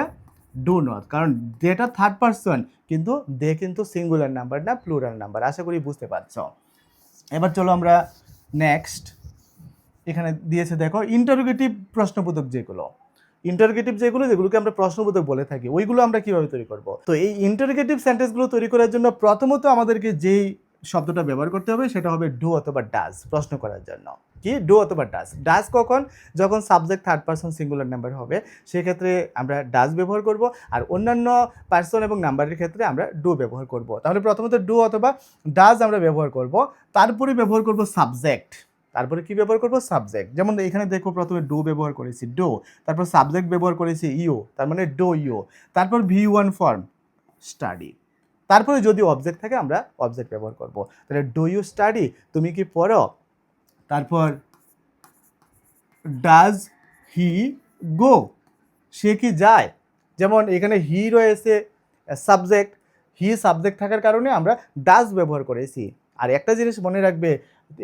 ডু নট, কারণ দেটা থার্ড পারসন কিন্তু কিন্তু সিঙ্গুলার নাম্বার না, প্লুরাল নাম্বার। আশা করি বুঝতে পারছো। এবার চলো আমরা নেক্সট, এখানে দিয়েছে দেখো ইন্টারোগেটিভ প্রশ্নবোধক যেগুলোকে আমরা প্রশ্নবোধক বলে থাকি, ওইগুলো আমরা কিভাবে তৈরি করব। তো এই ইন্টারোগেটিভ সেন্টেন্সগুলো তৈরি করার জন্য প্রথমত আমাদেরকে যেই শব্দটা ব্যবহার করতে হবে সেটা হবে ডু অথবা ডাজ। প্রশ্ন করার জন্য কি ডু অথবা ডাজ কখন, যখন subject third person singular number হবে সেক্ষেত্রে আমরা ডাজ ব্যবহার করব, আর অন্যান্য পারসন এবং নাম্বারের ক্ষেত্রে আমরা ডু ব্যবহার করব। তাহলে প্রথমত ডু অথবা ডাজ আমরা ব্যবহার করব, তারপরে ব্যবহার করব সাবজেক্ট। তারপরে কি ব্যবহার করব, সাবজেক্ট। যেমন এখানে দেখো প্রথমে ডু ব্যবহার করেছি, ডু, তারপর সাবজেক্ট ব্যবহার করেছি ইউ, তার মানে ডু ইউ, তারপর V1 ফর্ম স্টাডি, তারপরে যদি অবজেক্ট থাকে আমরা অবজেক্ট ব্যবহার করব। তাহলে ডু ইউ স্টাডি, তুমি কি পড়ো, তারপর ডাজ হি গো, সে কি যায়। যেমন এখানে হি রয়েছে সাবজেক্ট, হি সাবজেক্ট থাকার কারণে আমরা ডাজ ব্যবহার করেছি। আর একটা জিনিস মনে রাখবে,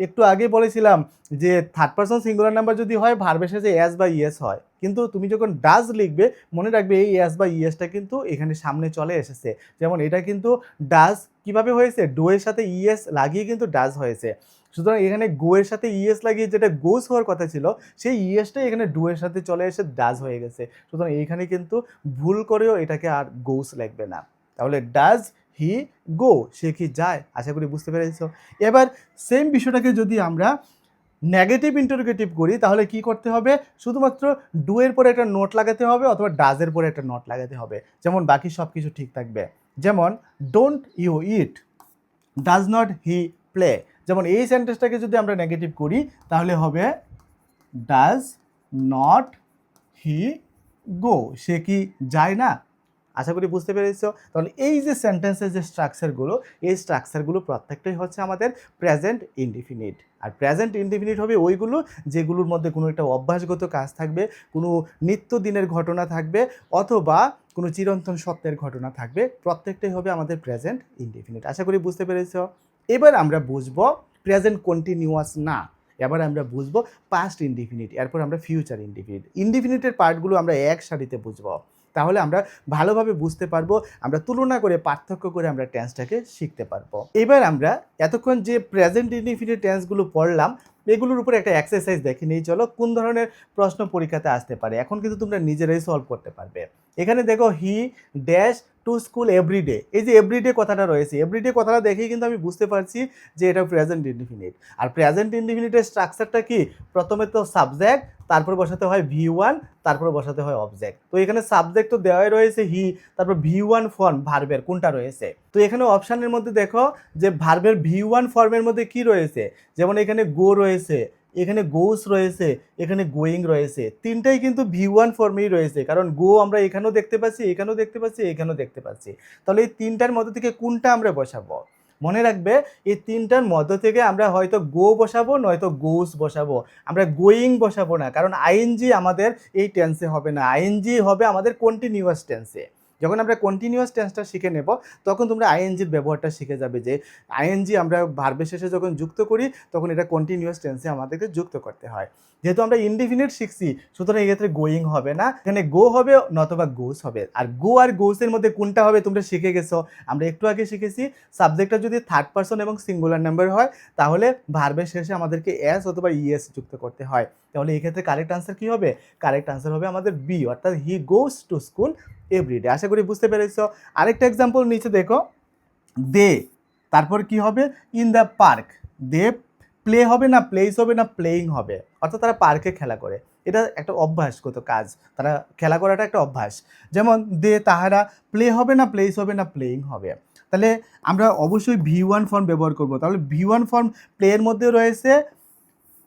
একটু আগে বলেছিলাম যে থার্ড পারসন সিঙ্গুলার নাম্বার যদি হয় ভার্বের শেষে এস বা ইএস হয়, কিন্তু তুমি যখন ডাজ লিখবে মনে রাখবে এই এস বা ইএসটা কিন্তু এখানে সামনে চলে এসেছে। যেমন এটা কিন্তু ডাজ কিভাবে হয়েছে, ডো এর সাথে ইএস লাগিয়ে কিন্তু ডাজ হয়েছে। সুতরাং এখানে গো এর সাথে ইএস লাগিয়ে যেটা গোস হওয়ার কথা ছিল সেই ইএসটাই এখানে ডু এর সাথে চলে এসে ডাজ হয়ে গেছে। সুতরাং এইখানে কিন্তু ভুল করেও এটাকে আর গোস লাগবে না। তাহলে ডাজ হি গো, সে কি যায়। আশা করি বুঝতে পেরেছো। এবার সেম বিষয়টাকে যদি আমরা নেগেটিভ ইন্টারোগেটিভ করি তাহলে কি করতে হবে, শুধুমাত্র ডু এর পরে একটা নোট লাগাতে হবে অথবা ডাজের পরে একটা নোট লাগাতে হবে। যেমন বাকি সব কিছু ঠিক থাকবে। যেমন don't you eat, does not he play. যেমন এই সেন্টেন্সটাকে যদি আমরা নেগেটিভ করি তাহলে হবে ডাজ নট হি গো, সে কি যায় না। আশা করি বুঝতে পেরেছো। তাহলে এই যে সেন্টেন্সের যে স্ট্রাকচারগুলো, এই স্ট্রাকচারগুলো প্রত্যেকটাই হচ্ছে আমাদের প্রেজেন্ট ইনডিফিনিট। আর প্রেজেন্ট ইনডিফিনিট হবে ওইগুলো যেগুলোর মধ্যে কোনো একটা অভ্যাসগত কাজ থাকবে, কোনো নিত্যদিনের ঘটনা থাকবে, অথবা কোনো চিরন্তন সত্যের ঘটনা থাকবে। প্রত্যেকটাই হবে আমাদের প্রেজেন্ট ইনডিফিনিট। আশা করি বুঝতে পেরেছো। এবার আমরা বুঝবো প্রেজেন্ট কন্টিনিউয়াস না, এবার আমরা বুঝবো পাস্ট ইনডিফিনিট, এরপর আমরা ফিউচার ইনডিফিনিট। ইনডিফিনিটের পার্টগুলো আমরা এক সারিতে বুঝবো, তাহলে আমরা ভালোভাবে বুঝতে পারবো, আমরা তুলনা করে পার্থক্য করে আমরা টেন্সটাকে শিখতে পারবো। এবার আমরা এতক্ষণ যে প্রেজেন্ট ইনডিফিনিট টেন্সগুলো পড়লাম এগুলোর উপরে একটা এক্সারসাইজ দেখে নিই চলো, কোন ধরনের প্রশ্ন পরীক্ষাতে আসতে পারে। এখন কিন্তু তোমরা নিজেরাই সলভ করতে পারবে। এখানে দেখো he dash to school everyday, এই যে এভরিডে কথাটা রয়েছে, এভরিডে কথাটা দেখেই কিন্তু আমি বুঝতে পারছি যে এটা প্রেজেন্ট ইনডিফিনিট। আর প্রেজেন্ট ইনডিফিনিটের স্ট্রাকচারটা কি, প্রথমে তো সাবজেক্ট, তারপর বসাতে হয় V1, তারপর বসাতে হয় অবজেক্ট। তো এখানে সাবজেক্ট তো দেওয়াই রয়েছে হি, তারপর V1 ফর্ম ভার্বের কোনটা রয়েছে। তো এখানে অপশানের মধ্যে দেখো যে ভার্বের V1 ফর্মের মধ্যে কি রয়েছে, যেমন এখানে গো রয়েছে, এখানে গোস রয়েছে, এখানে গোয়িং রয়েছে, তিনটাই কিন্তু V1 ফর্মেই রয়েছে, কারণ গো আমরা এখানেও দেখতে পাচ্ছি, এখানেও দেখতে পাচ্ছি, এখানেও দেখতে পাচ্ছি। তাহলে এই তিনটার মধ্যে থেকে কোনটা আমরা বসাবো। মনে রাখবে এই তিনটার মধ্য থেকে আমরা হয়তো গো বসাবো নয়তো গোস বসাবো, আমরা গোয়িং বসাবো না, কারণ আইএনজি আমাদের এই টেন্সে হবে না, আইএনজি হবে আমাদের কন্টিনিউয়াস টেন্সে। যখন আমরা কন্টিনিউয়াস টেন্সটা শিখে নেব তখন তোমরা আইএনজির ব্যবহারটা শিখে যাবে যে আইএনজি আমরা ভার্বের শেষে যখন যুক্ত করি তখন এটা কন্টিনিউয়াস টেন্সে আমাদেরকে যুক্ত করতে হয়। যেহেতু আমরা ইনডিফিনিট শিখছি সুতরাং এক্ষেত্রে গোয়িং হবে না, এখানে গো হবে নতবা গোস হবে। আর গো আর গোসের মধ্যে কোনটা হবে তোমরা শিখে গেছো, আমরা একটু আগে শিখেছি সাবজেক্টটা যদি থার্ড পারসন এবং সিঙ্গুলার নাম্বার হয় তাহলে ভার্বের শেষে আমাদেরকে এস অথবা ইএস যুক্ত করতে হয়। তাহলে এক্ষেত্রে কারেক্ট আনসার কি হবে? কারেক্ট আনসার হবে আমাদের বি, অর্থাৎ হি গোস টু স্কুল এভরিডে। আশা করি বুঝতে পেরেছো। আরেকটা এক্সাম্পল নিচে দেখো, দে, তারপর কি হবে? In the park. They play হবে না প্লেস হবে না প্লেয়িং হবে, অর্থাৎ তারা পার্কে খেলা করে। এটা একটা অভ্যাসগত কাজ, তারা খেলা করাটা একটা অভ্যাস। যেমন দে তাহারা প্লে হবে না প্লেস হবে না প্লেয়িং হবে। তাহলে আমরা অবশ্যই V1 ফর্ম ব্যবহার করব। তাহলে V1 ফর্ম প্লেয়ের মধ্যে রয়েছে,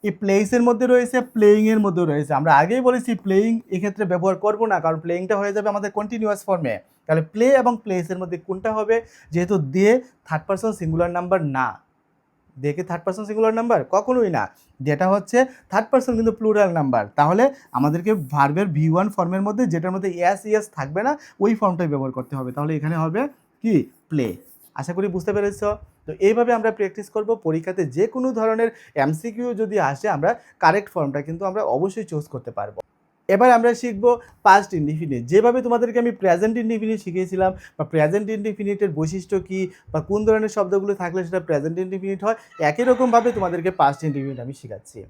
এই প্লেসের মধ্যে রয়েছে, প্লেয়িংয়ের মধ্যে রয়েছে। আমরা আগেই বলেছি প্লেয়িং এক্ষেত্রে ব্যবহার করব না, কারণ প্লেয়িংটা হয়ে যাবে আমাদের কন্টিনিউয়াস ফর্মে। তাহলে প্লে এবং প্লেসের মধ্যে কোনটা হবে? যেহেতু দে থার্ড পারসন সিঙ্গুলার নাম্বার না, দেখে থার্ড পারসন সিঙ্গুলার নাম্বার কখনোই না, যেটা হচ্ছে থার্ড পারসন কিন্তু প্লুরাল নাম্বার। তাহলে আমাদেরকে ভার্বের V1 ফর্মের মধ্যে যেটার মধ্যে এস ইএস থাকবে না ওই ফর্মটাই ব্যবহার করতে হবে। তাহলে এখানে হবে কি? প্লে। আশা করি বুঝতে পেরেছ। তো এইভাবে আমরা প্র্যাকটিস করব। পরীক্ষাতে যে কোনো ধরনের এমসিকিউ যদি আসে আমরা কারেক্ট ফর্মটা কিন্তু আমরা অবশ্যই চুজ করতে পারবো। এবার আমরা শিখব পাস্ট ইনডিফিনিট। যেভাবে তোমাদেরকে আমি প্রেজেন্ট ইনডিফিনিট শিখিয়েছিলাম বা প্রেজেন্ট ইনডিফিনিটের বৈশিষ্ট্য কী বা কোন ধরনের শব্দগুলো থাকলে সেটা প্রেজেন্ট ইনডিফিনিট হয়, একই রকমভাবে তোমাদেরকে পাস্ট ইনডিফিনিট আমি শেখাচ্ছি।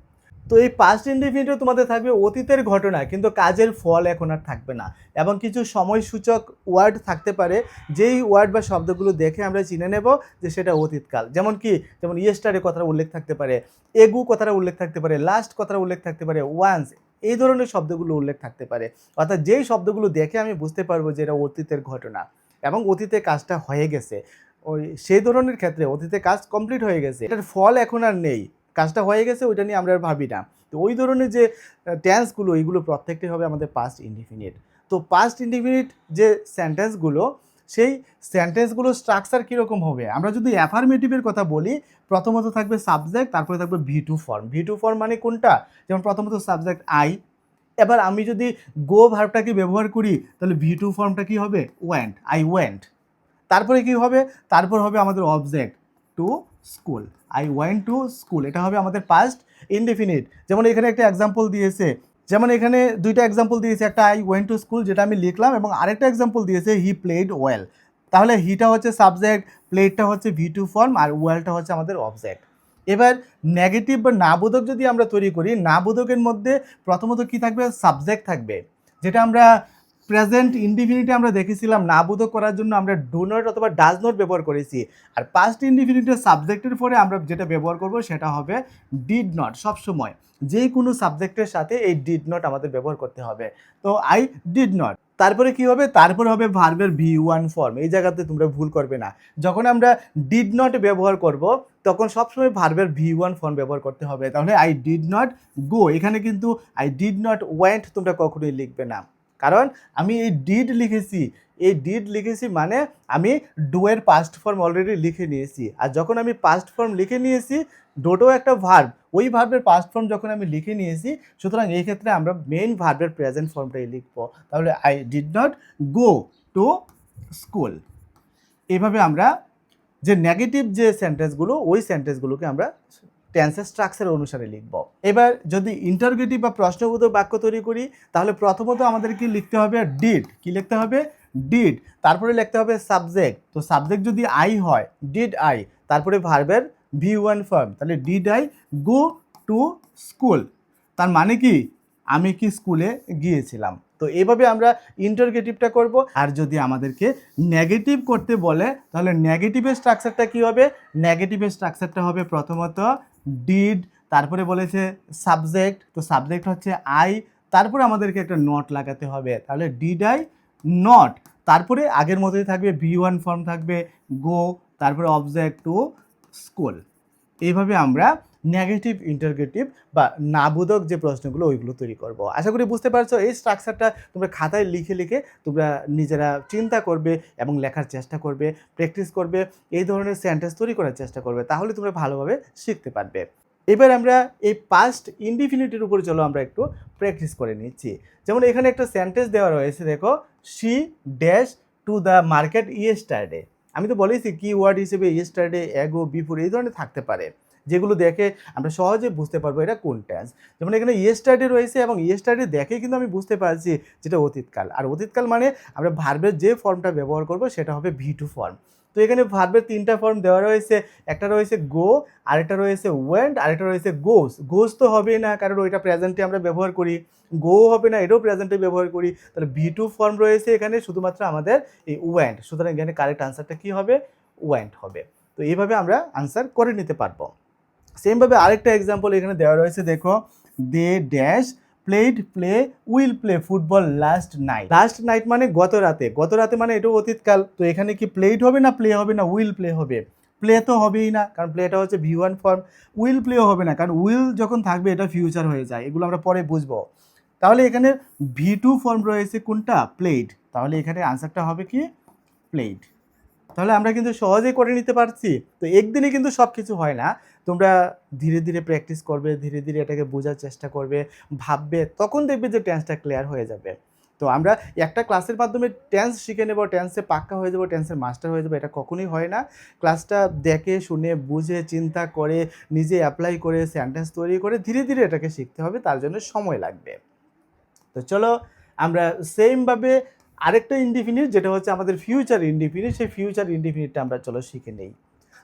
তো এই পাস্ট ইনডিফিনিটও তোমাদের থাকবে অতীতের ঘটনা, কিন্তু কাজের ফল এখন আর থাকবে না, এবং কিছু সময়সূচক ওয়ার্ড থাকতে পারে যেই ওয়ার্ড বা শব্দগুলো দেখে আমরা চিনে নেব যে সেটা অতীতকাল। যেমন কি? যেমন ইয়েস্টারডে কথাটা উল্লেখ থাকতে পারে, এগু কথাটা উল্লেখ থাকতে পারে, লাস্ট কথাটা উল্লেখ থাকতে পারে, ওয়ান্স, এই ধরনের শব্দগুলো উল্লেখ থাকতে পারে। অর্থাৎ যেই শব্দগুলো দেখে আমি বুঝতে পারবো যে এটা অতীতের ঘটনা এবং অতীতে কাজটা হয়ে গেছে, ওই সেই ধরনের ক্ষেত্রে অতীতে কাজ কমপ্লিট হয়ে গেছে, এটার ফল এখন আর নেই, কাজটা হয়ে গেছে, ওইটা নিয়ে আমরা আর ভাবি না। তো ওই ধরনের যে টেন্সগুলো এইগুলো প্রত্যেকটাই হবে আমাদের পাস্ট ইনডিফিনিট। তো পাস্ট ইনডিফিনিট যে সেন্টেন্সগুলো, সেই সেন্টেন্সগুলো স্ট্রাকচার কীরকম হবে? আমরা যদি অ্যাফার্মেটিভের কথা বলি, প্রথমত থাকবে সাবজেক্ট, তারপরে থাকবে V2 ফর্ম। V2 ফর্ম মানে কোনটা? যেমন প্রথমত সাবজেক্ট আই। এবার আমি যদি গো ভার্বটাকে ব্যবহার করি তাহলে V2 ফর্মটা কি হবে? Went, I went. তারপরে কি হবে? তারপর হবে আমাদের object to school, I went to school. এটা হবে আমাদের পাস্ট ইনডিফিনিট। যেমন এখানে একটা এক্সাম্পল দিয়েছে, যেমন এখানে দুইটা এক্সাম্পল দিয়েছে, একটা আই ওয়েন্ট টু স্কুল যেটা আমি লিখলাম, এবং আরেকটা এক্সাম্পল দিয়েছে হি প্লেড ওয়েল। তাহলে হিটা হচ্ছে সাবজেক্ট, প্লেডটা হচ্ছে V2 ফর্ম, আর ওয়েলটা হচ্ছে আমাদের অবজেক্ট। এবার নেগেটিভ বা নাবোধক যদি আমরা তৈরি করি, নাবোধকের মধ্যে প্রথমত কি থাকবে? সাবজেক্ট থাকবে, যেটা আমরা প্রেজেন্ট ইনডিফিনিটে আমরা দেখেছিলাম নাবোধক করার জন্য আমরা ডু নট অথবা ডাজ নট ব্যবহার করেছি। আর পাস্ট ইনডিফিনিটের সাবজেক্টের পরে আমরা যেটা ব্যবহার করব সেটা হবে ডিড নট। সবসময় যে কোনো সাবজেক্টের সাথে এই ডিড নট আমাদের ব্যবহার করতে হবে। তো আই ডিড নট। তারপরে কি হবে? তারপরে হবে ভার্বের V1 ফর্ম। এই জায়গাতে তোমরা ভুল করবে না, যখন আমরা ডিড নট ব্যবহার করব তখন সবসময় ভার্বের V1 ফর্ম ব্যবহার করতে হবে। তাহলে আই ডিড নট গো, এখানে কিন্তু আই ডিড নট ওয়েন্ট তোমরা কখনোই লিখবে না, কারণ আমি এই ডিড লিখেছি। এই ডিড লিখেছি মানে আমি ডু এর পাস্ট ফর্ম অলরেডি লিখে নিয়েছি। আর যখন আমি পাস্ট ফর্ম লিখে নিয়েছি, ডোটো একটা ভার্ব, ওই ভার্বের পাস্ট ফর্ম যখন আমি লিখে নিয়েছি, সুতরাং এই ক্ষেত্রে আমরা মেইন ভার্বের প্রেজেন্ট ফর্মটাই লিখবো। তাহলে I did not go to school. এইভাবে আমরা যে নেগেটিভ যে সেন্টেন্সগুলো, ওই সেন্টেন্সগুলোকে আমরা টেন্সের স্ট্রাকচার অনুসারে লিখব। এবার যদি ইন্টারোগেটিভ বা প্রশ্নবোধক বাক্য তৈরি করি, তাহলে প্রথমত আমাদেরকে লিখতে হবে ডিড। কি লিখতে হবে? ডিড। তারপরে লিখতে হবে সাবজেক্ট। তো সাবজেক্ট যদি আই হয়, ডিড আই, তারপরে ভার্বের V1 ফর্ম, তাহলে did I go to school. তার মানে কি? আমি কি স্কুলে গিয়েছিলাম। তো এইভাবে আমরা ইন্টারোগেটিভটা করব। আর যদি আমাদেরকে নেগেটিভ করতে বলে তাহলে নেগেটিভের স্ট্রাকচারটা কি হবে? নেগেটিভের স্ট্রাকচারটা হবে প্রথমত ডিড, তারপরে বলেছে সাবজেক্ট, তো সাবজেক্ট হচ্ছে আই, তারপরে আমাদেরকে একটা নট লাগাতে হবে। তাহলে ডিড আই নট, তারপরে আগের মতোই থাকবে V1 ফর্ম থাকবে গো, তারপরে অবজেক্ট টু স্কুল। এইভাবে আমরা নেগেটিভ ইন্টারোগেটিভ বা নাবোধক যে প্রশ্নগুলো ওইগুলো তৈরি করব। আশা করি বুঝতে পারছো। এই স্ট্রাকচারটা তোমরা খাতায় লিখে লিখে তোমরা নিজেরা চিন্তা করবে এবং লেখার চেষ্টা করবে, প্র্যাকটিস করবে, এই ধরনের সেন্টেন্স তৈরি করার চেষ্টা করবে, তাহলে তোমরা ভালোভাবে শিখতে পারবে। এবার আমরা এই পাস্ট ইনডিফিনিটের উপরে চলো আমরা একটু প্র্যাকটিস করে নিচ্ছি। যেমন এখানে একটা সেন্টেন্স দেওয়া রয়েছে, দেখো, she dash to the market yesterday. আমি তো বলেছি কিওয়ার্ড হিসেবে ইয়েস্টারডে, অ্যাগো, বিফোর এই ধরনের থাকতে পারে, যেগুলো দেখে আমরা সহজে বুঝতে পারবো এটা কোন টেন্স। যেমন এখানে ইয়েস্টারডে রয়েছে এবং ইয়েস্টারডে দেখে কিন্তু আমি বুঝতে পারছি যেটা অতীতকাল। আর অতীতকাল মানে আমরা ভার্বের যে ফর্মটা ব্যবহার করব সেটা হবে ভি টু ফর্ম। তো এখানে ভার্বের 3টা ফর্ম দেওয়া রয়েছে, একটা রয়েছে গো, আরেকটা রয়েছে ওয়েন্ট, আরেকটা রয়েছে গোস। গোস তো হবেই না, কারণ ওইটা প্রেজেন্টে আমরা ব্যবহার করি। গো হবে না, এটাও প্রেজেন্টে ব্যবহার করি। তাহলে ভি টু ফর্ম রয়েছে এখানে শুধুমাত্র আমাদের এই ওয়েন্ট। সুতরাং এখানে কারেক্ট আনসারটা কী হবে? ওয়েন্ট হবে। তো এইভাবে আমরা আনসার করে নিতে পারবো। সেমভাবে আরেকটা এক্সাম্পল এখানে দেওয়া রয়েছে, দেখো they dash play will play football last night. Last night মানে গত রাতে, গত রাতে মানে এটাও অতীতকাল। তো এখানে কি প্লেড হবে না প্লে হবে না উইল প্লে হবে? প্লে তো হবেই না, কারণ প্লেটা হচ্ছে ভি ওয়ান ফর্ম। উইল প্লেও হবে না, কারণ উইল যখন থাকবে এটা ফিউচার হয়ে যায়, এগুলো আমরা পরে বুঝবো। তাহলে এখানে ভি টু ফর্ম রয়েছে কোনটা? প্লেড। তাহলে এখানে আনসারটা হবে কি? প্লেড। তাহলে আমরা কিন্তু সহজেই করে নিতে পারছি। তো একদিনে কিন্তু সব কিছু হয় না, তোমরা ধীরে ধীরে প্র্যাকটিস করবে, ধীরে ধীরে এটাকে বোঝার চেষ্টা করবে, ভাববে, তখন দেখবে যে টেন্সটা ক্লিয়ার হয়ে যাবে। তো আমরা একটা ক্লাসের মাধ্যমে টেন্স শিখে নেব, টেন্সে পাক্কা হয়ে যাবো, টেন্সের মাস্টার হয়ে যাবো, এটা কখনোই হয় না। ক্লাসটা দেখে শুনে বুঝে চিন্তা করে নিজে অ্যাপ্লাই করে সেন্টেন্স তৈরি করে ধীরে ধীরে এটাকে শিখতে হবে, তার জন্য সময় লাগবে। তো চলো আমরা সেমভাবে আরেকটা ইনডিফিনিট, যেটা হচ্ছে আমাদের ফিউচার ইনডিফিনিট, সেই ফিউচার ইনডিফিনিটটা আমরা চলো শিখে নেই।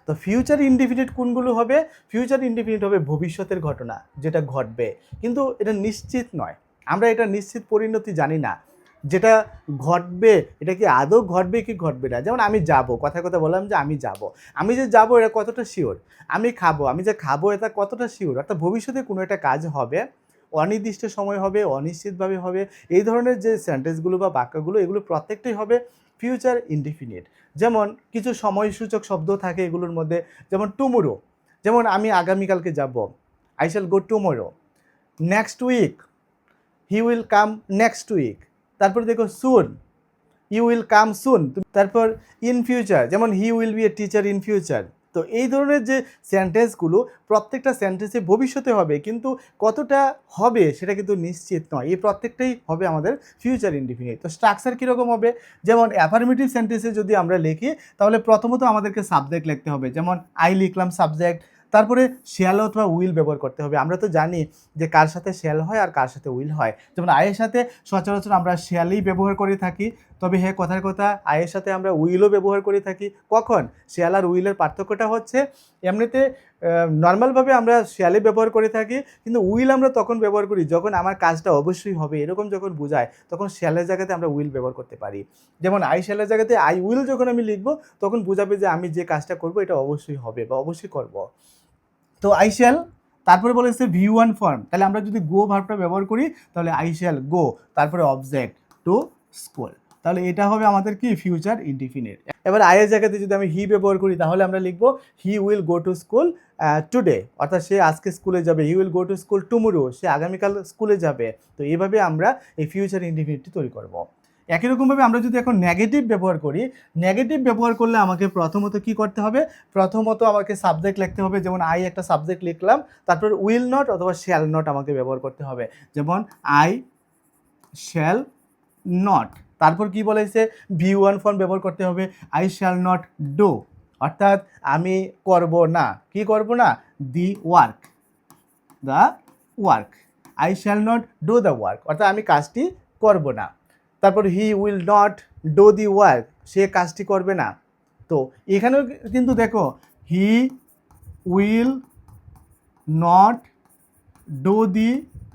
তো ফিউচার ইনডিফিনিট কোনগুলো হবে? ফিউচার ইনডিফিনিট হবে ভবিষ্যতের ঘটনা, যেটা ঘটবে, কিন্তু এটা নিশ্চিত নয়। আমরা এটা নিশ্চিত পরিণতি জানি না, যেটা ঘটবে এটা কি আদৌ ঘটবে কি ঘটবে না। যেমন আমি যাব, কথায় কথা বললাম যে আমি যাব, আমি যে যাব এটা কতটা শিওর? আমি খাবো, আমি যে খাবো এটা কতটা শিওর? অর্থাৎ ভবিষ্যতে কোনো একটা কাজ হবে, অনির্দিষ্ট সময় হবে, অনিশ্চিতভাবে হবে। এই ধরনের যে সেন্টেন্সগুলো বা বাক্যগুলো, এগুলো প্রত্যেকটাই হবে ফিউচার ইনডিফিনিট। যেমন কিছু সময়সূচক শব্দ থাকে এগুলোর মধ্যে, যেমন টুমোরো, যেমন আমি আগামীকালকে যাব, I shall go tomorrow. Next week, he will come next week. তারপর দেখো সুন, ইউ উইল কাম সুন। তারপর ইন ফিউচার, যেমন he will B a teacher in future. তো এই ধরনের যে সেন্টেন্সগুলো, প্রত্যেকটা সেন্টেন্সে ভবিষ্যতে হবে, কিন্তু কতটা হবে সেটা কিন্তু নিশ্চিত নয়। এই প্রত্যেকটাই হবে আমাদের ফিউচার ইনডিফিনিট। তো স্ট্রাকচার কীরকম হবে? যেমন অ্যাফার্মেটিভ সেন্টেন্সে যদি আমরা লিখি, তাহলে প্রথমত আমাদেরকে সাবজেক্ট লিখতে হবে, যেমন আই লিখলাম সাবজেক্ট, তারপরে শ্যাল অথবা উইল ব্যবহার করতে হবে। আমরা তো জানি যে কার সাথে শ্যাল হয় আর কার সাথে উইল হয়। যেমন আয়ের সাথে সচরাচর আমরা শ্যালই ব্যবহার করে থাকি, তবে হ্যাঁ, কথার কথা আয়ের সাথে আমরা উইলও ব্যবহার করে থাকি। কখন? শ্যাল আর উইলের পার্থক্যটা হচ্ছে, এমনিতে নর্মালভাবে আমরা শ্যালে ব্যবহার করে থাকি, কিন্তু উইল আমরা তখন ব্যবহার করি যখন আমার কাজটা অবশ্যই হবে, এরকম যখন বোঝায়, তখন শ্যালের জায়গাতে আমরা উইল ব্যবহার করতে পারি। যেমন আই শ্যালের জায়গাতে আই উইল যখন আমি লিখবো, তখন বোঝাবে যে আমি যে কাজটা করবো এটা অবশ্যই হবে বা অবশ্যই করব। তো আই শ্যাল, তারপরে বলেছে ভি ওয়ান ফর্ম, তাহলে আমরা যদি গো ভার্বটা ব্যবহার করি, তাহলে আই শ্যাল গো, তারপরে অবজেক্ট টু স্কুল। তাহলে এটা হবে আমাদের কি? Future indefinite. এবার আয়ের জায়গাতে যদি আমি হি ব্যবহার করি, তাহলে আমরা লিখবো he will go to school today, অর্থাৎ সে আজকে স্কুলে যাবে। He will go to school tomorrow, সে আগামীকাল স্কুলে যাবে। তো এইভাবে আমরা এই ফিউচার ইনডিফিনিটটি তৈরি করব। একই রকমভাবে আমরা যদি এখন নেগেটিভ ব্যবহার করি, নেগেটিভ ব্যবহার করলে আমাকে প্রথমত কি করতে হবে? প্রথমত আমাকে সাবজেক্ট লিখতে হবে, যেমন আই একটা সাবজেক্ট লিখলাম, তারপর উইল নট অথবা শ্যাল নট আমাকে ব্যবহার করতে হবে। যেমন আই শ্যাল নট, তারপর কি বলেছে? ভি ওয়ান ফর্ম ব্যবহার করতে হবে, আই শ্যাল নট ডু, অর্থাৎ আমি করব না। কি করব না? The work, the work. I shall not do the work, অর্থাৎ আমি কাজটি করব না। তারপর he will not do the work, সে কাজটি করবে না। তো এখানেও কিন্তু দেখো he will not do the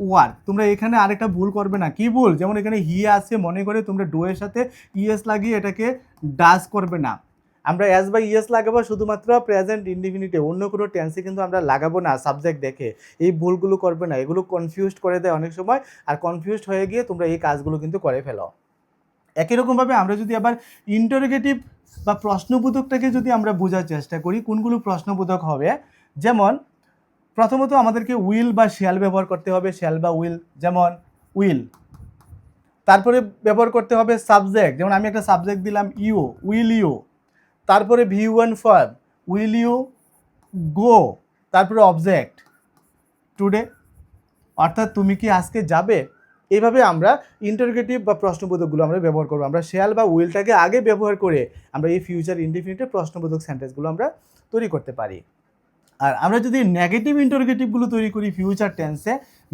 work. তোমরা এখানে আরেকটা ভুল করবে না। কি ভুল? যেমন এখানে হি আছে, মনে করে তোমরা ডু এর সাথে ইএস লাগিয়ে এটাকে ডাজ করবে না। আমরা অ্যাজ বা ইএস লাগাবো শুধুমাত্র প্রেজেন্ট ইনডিফিনিটে, অন্য কোনো টেন্সে কিন্তু আমরা লাগাবো না সাবজেক্ট দেখে। এই ভুলগুলো করবে না, এগুলো কনফিউজড করে দেয় অনেক সময়, আর কনফিউজড হয়ে গিয়ে তোমরা এই কাজগুলো কিন্তু করে ফেলো। একই রকমভাবে আমরা যদি আবার ইন্টারোগেটিভ বা প্রশ্নবোধকটাকে যদি আমরা বোঝার চেষ্টা করি, কোনগুলো প্রশ্নবোধক হবে? যেমন প্রথমত আমাদেরকে উইল বা শ্যাল ব্যবহার করতে হবে, শ্যাল বা উইল, যেমন উইল। তারপরে ব্যবহার করতে হবে সাবজেক্ট, যেমন আমি একটা সাবজেক্ট দিলাম ইউ, উইল ইউ। তারপরে V one form, will you go, তারপরে অবজেক্ট টুডে, অর্থাৎ তুমি কি আজকে যাবে। এইভাবে আমরা ইন্টারোগেটিভ বা প্রশ্নবোধকগুলো আমরা ব্যবহার করবো। আমরা শ্যাল বা উইলটাকে আগে ব্যবহার করে আমরা এই ফিউচার ইনডিফিনিটের প্রশ্নবোধক সেন্টেন্সগুলো আমরা তৈরি করতে পারি। আর আমরা যদি নেগেটিভ ইন্টারোগেটিভগুলো তৈরি করি ফিউচার টেন্সে,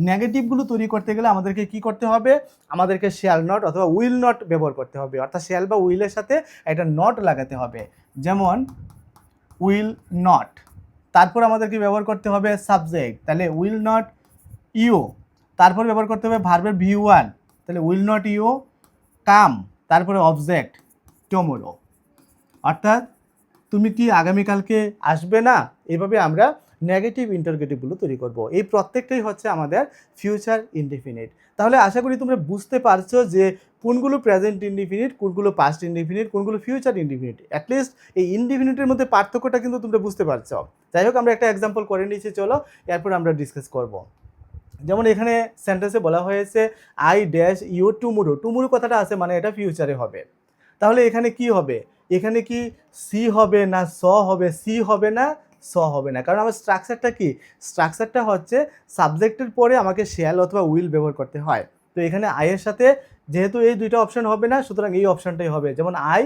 নেগেটিভগুলো তৈরি করতে গেলে আমাদেরকে কি করতে হবে? আমাদেরকে শ্যাল নট অথবা উইল নট ব্যবহার করতে হবে, অর্থাৎ শ্যাল বা উইলের সাথে একটা নট লাগাতে হবে। যেমন উইল নট, তারপর আমাদেরকে ব্যবহার করতে হবে সাবজেক্ট, তাহলে উইল নট ইউ, তারপর ব্যবহার করতে হবে ভার্বের V1, তাহলে উইল নট ইউ কাম, তারপরে অবজেক্ট টুমরো, অর্থাৎ তুমি কি আগামীকালকে আসবে না? এভাবে আমরা নেগেটিভ ইন্টারোগেটিভগুলো তৈরি করব। এই প্রত্যেকটাই হচ্ছে আমাদের ফিউচার ইনডিফিনিট। তাহলে আশা করি তোমরা বুঝতে পারছো যে কোনগুলো প্রেজেন্ট ইনডিফিনিট, কোনগুলো পাস্ট ইনডিফিনিট, কোনগুলো ফিউচার ইনডিফিনিট। অ্যাটলিস্ট এই ইনডিফিনিটের মধ্যে পার্থক্যটা কিন্তু তোমরা বুঝতে পারছো। যাই হোক, আমরা একটা এক্সাম্পল করে নিয়েছি, চলো এরপর আমরা ডিসকাস করব। যেমন এখানে সেন্টেন্সে বলা হয়েছে I dash you tomorrow, tomorrow কথাটা আছে মানে এটা ফিউচারে হবে। তাহলে এখানে কি হবে? এখানে কি সি হবে না স হবে? সি হবে না, স হবে না, কারণ আমার স্ট্রাকচারটা কি? স্ট্রাকচারটা হচ্ছে সাবজেক্টের পরে আমাকে শ্যাল অথবা উইল ব্যবহার করতে হয়। তো এখানে আইয়ের সাথে যেহেতু এই দুইটা অপশন হবে না, সুতরাং এই অপশনটাই হবে। যেমন আই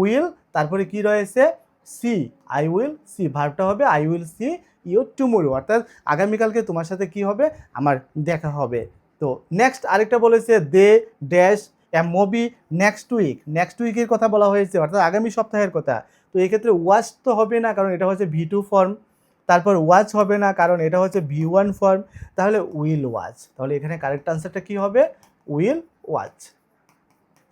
উইল, তারপরে কি রয়েছে? সি, আই উইল সি, ভার্বটা হবে I will see you tomorrow, অর্থাৎ আগামীকালকে তোমার সাথে কি হবে? আমার দেখা হবে। তো নেক্সট আরেকটা বলেছে they dash a movie next week, next উইকের কথা বলা হয়েছে, অর্থাৎ আগামী সপ্তাহের কথা। তো এক্ষেত্রে ওয়াচ তো হবে না, কারণ এটা হচ্ছে V2 ফর্ম, তারপর ওয়াচ হবে না, কারণ এটা হচ্ছে V1 ফর্ম, তাহলে উইল ওয়াচ। তাহলে এখানে কারেক্ট আনসারটা কি হবে? Will watch.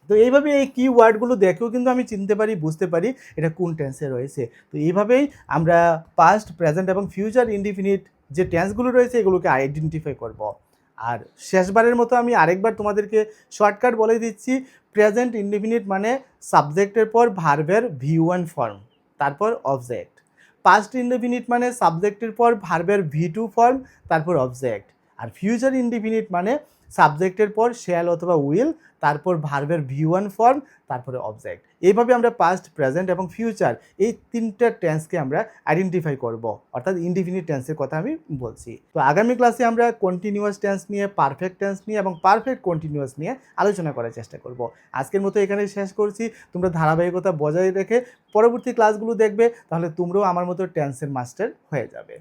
তো এইভাবে এই কি ওয়ার্ডগুলো দেখেও কিন্তু আমি চিনতে পারি, বুঝতে পারি এটা কোন টেন্সে রয়েছে। তো এইভাবেই আমরা পাস্ট, প্রেজেন্ট এবং ফিউচার ইনডিফিনিট যে টেন্সগুলো রয়েছে এগুলোকে আইডেন্টিফাই করব। আর শেষবারের মতো আমি আরেকবার তোমাদেরকে শর্টকাট বলে দিচ্ছি, প্রেজেন্ট ইনডিফিনিট মানে সাবজেক্টের পর ভার্বের V1 ফর্ম, তারপর অবজেক্ট। পাস্ট ইনডিফিনিট মানে সাবজেক্টের পর ভার্বের V2 ফর্ম, তারপর অবজেক্ট। আর ফিউচার ইনডিফিনিট মানে সাবজেক্টের পর শ্যাল অথবা উইল, তারপর ভার্বের V1 ফর্ম, তারপরে অবজেক্ট। এইভাবে আমরা পাস্ট, প্রেজেন্ট এবং ফিউচার এই তিনটা টেন্সকে আমরা আইডেন্টিফাই করব, অর্থাৎ ইনডিফিনিট টেন্সের কথা আমি বলছি। তো আগামী ক্লাসে আমরা কন্টিনিউয়াস টেন্স নিয়ে, পারফেক্ট টেন্স নিয়ে এবং পারফেক্ট কন্টিনিউয়াস নিয়ে আলোচনা করার চেষ্টা করব। আজকের মতো এখানেই শেষ করছি। তোমরা ধারাবাহিকতা বজায় রেখে পরবর্তী ক্লাসগুলো দেখবে, তাহলে তোমরাও আমার মতো টেন্সের মাস্টার হয়ে যাবে।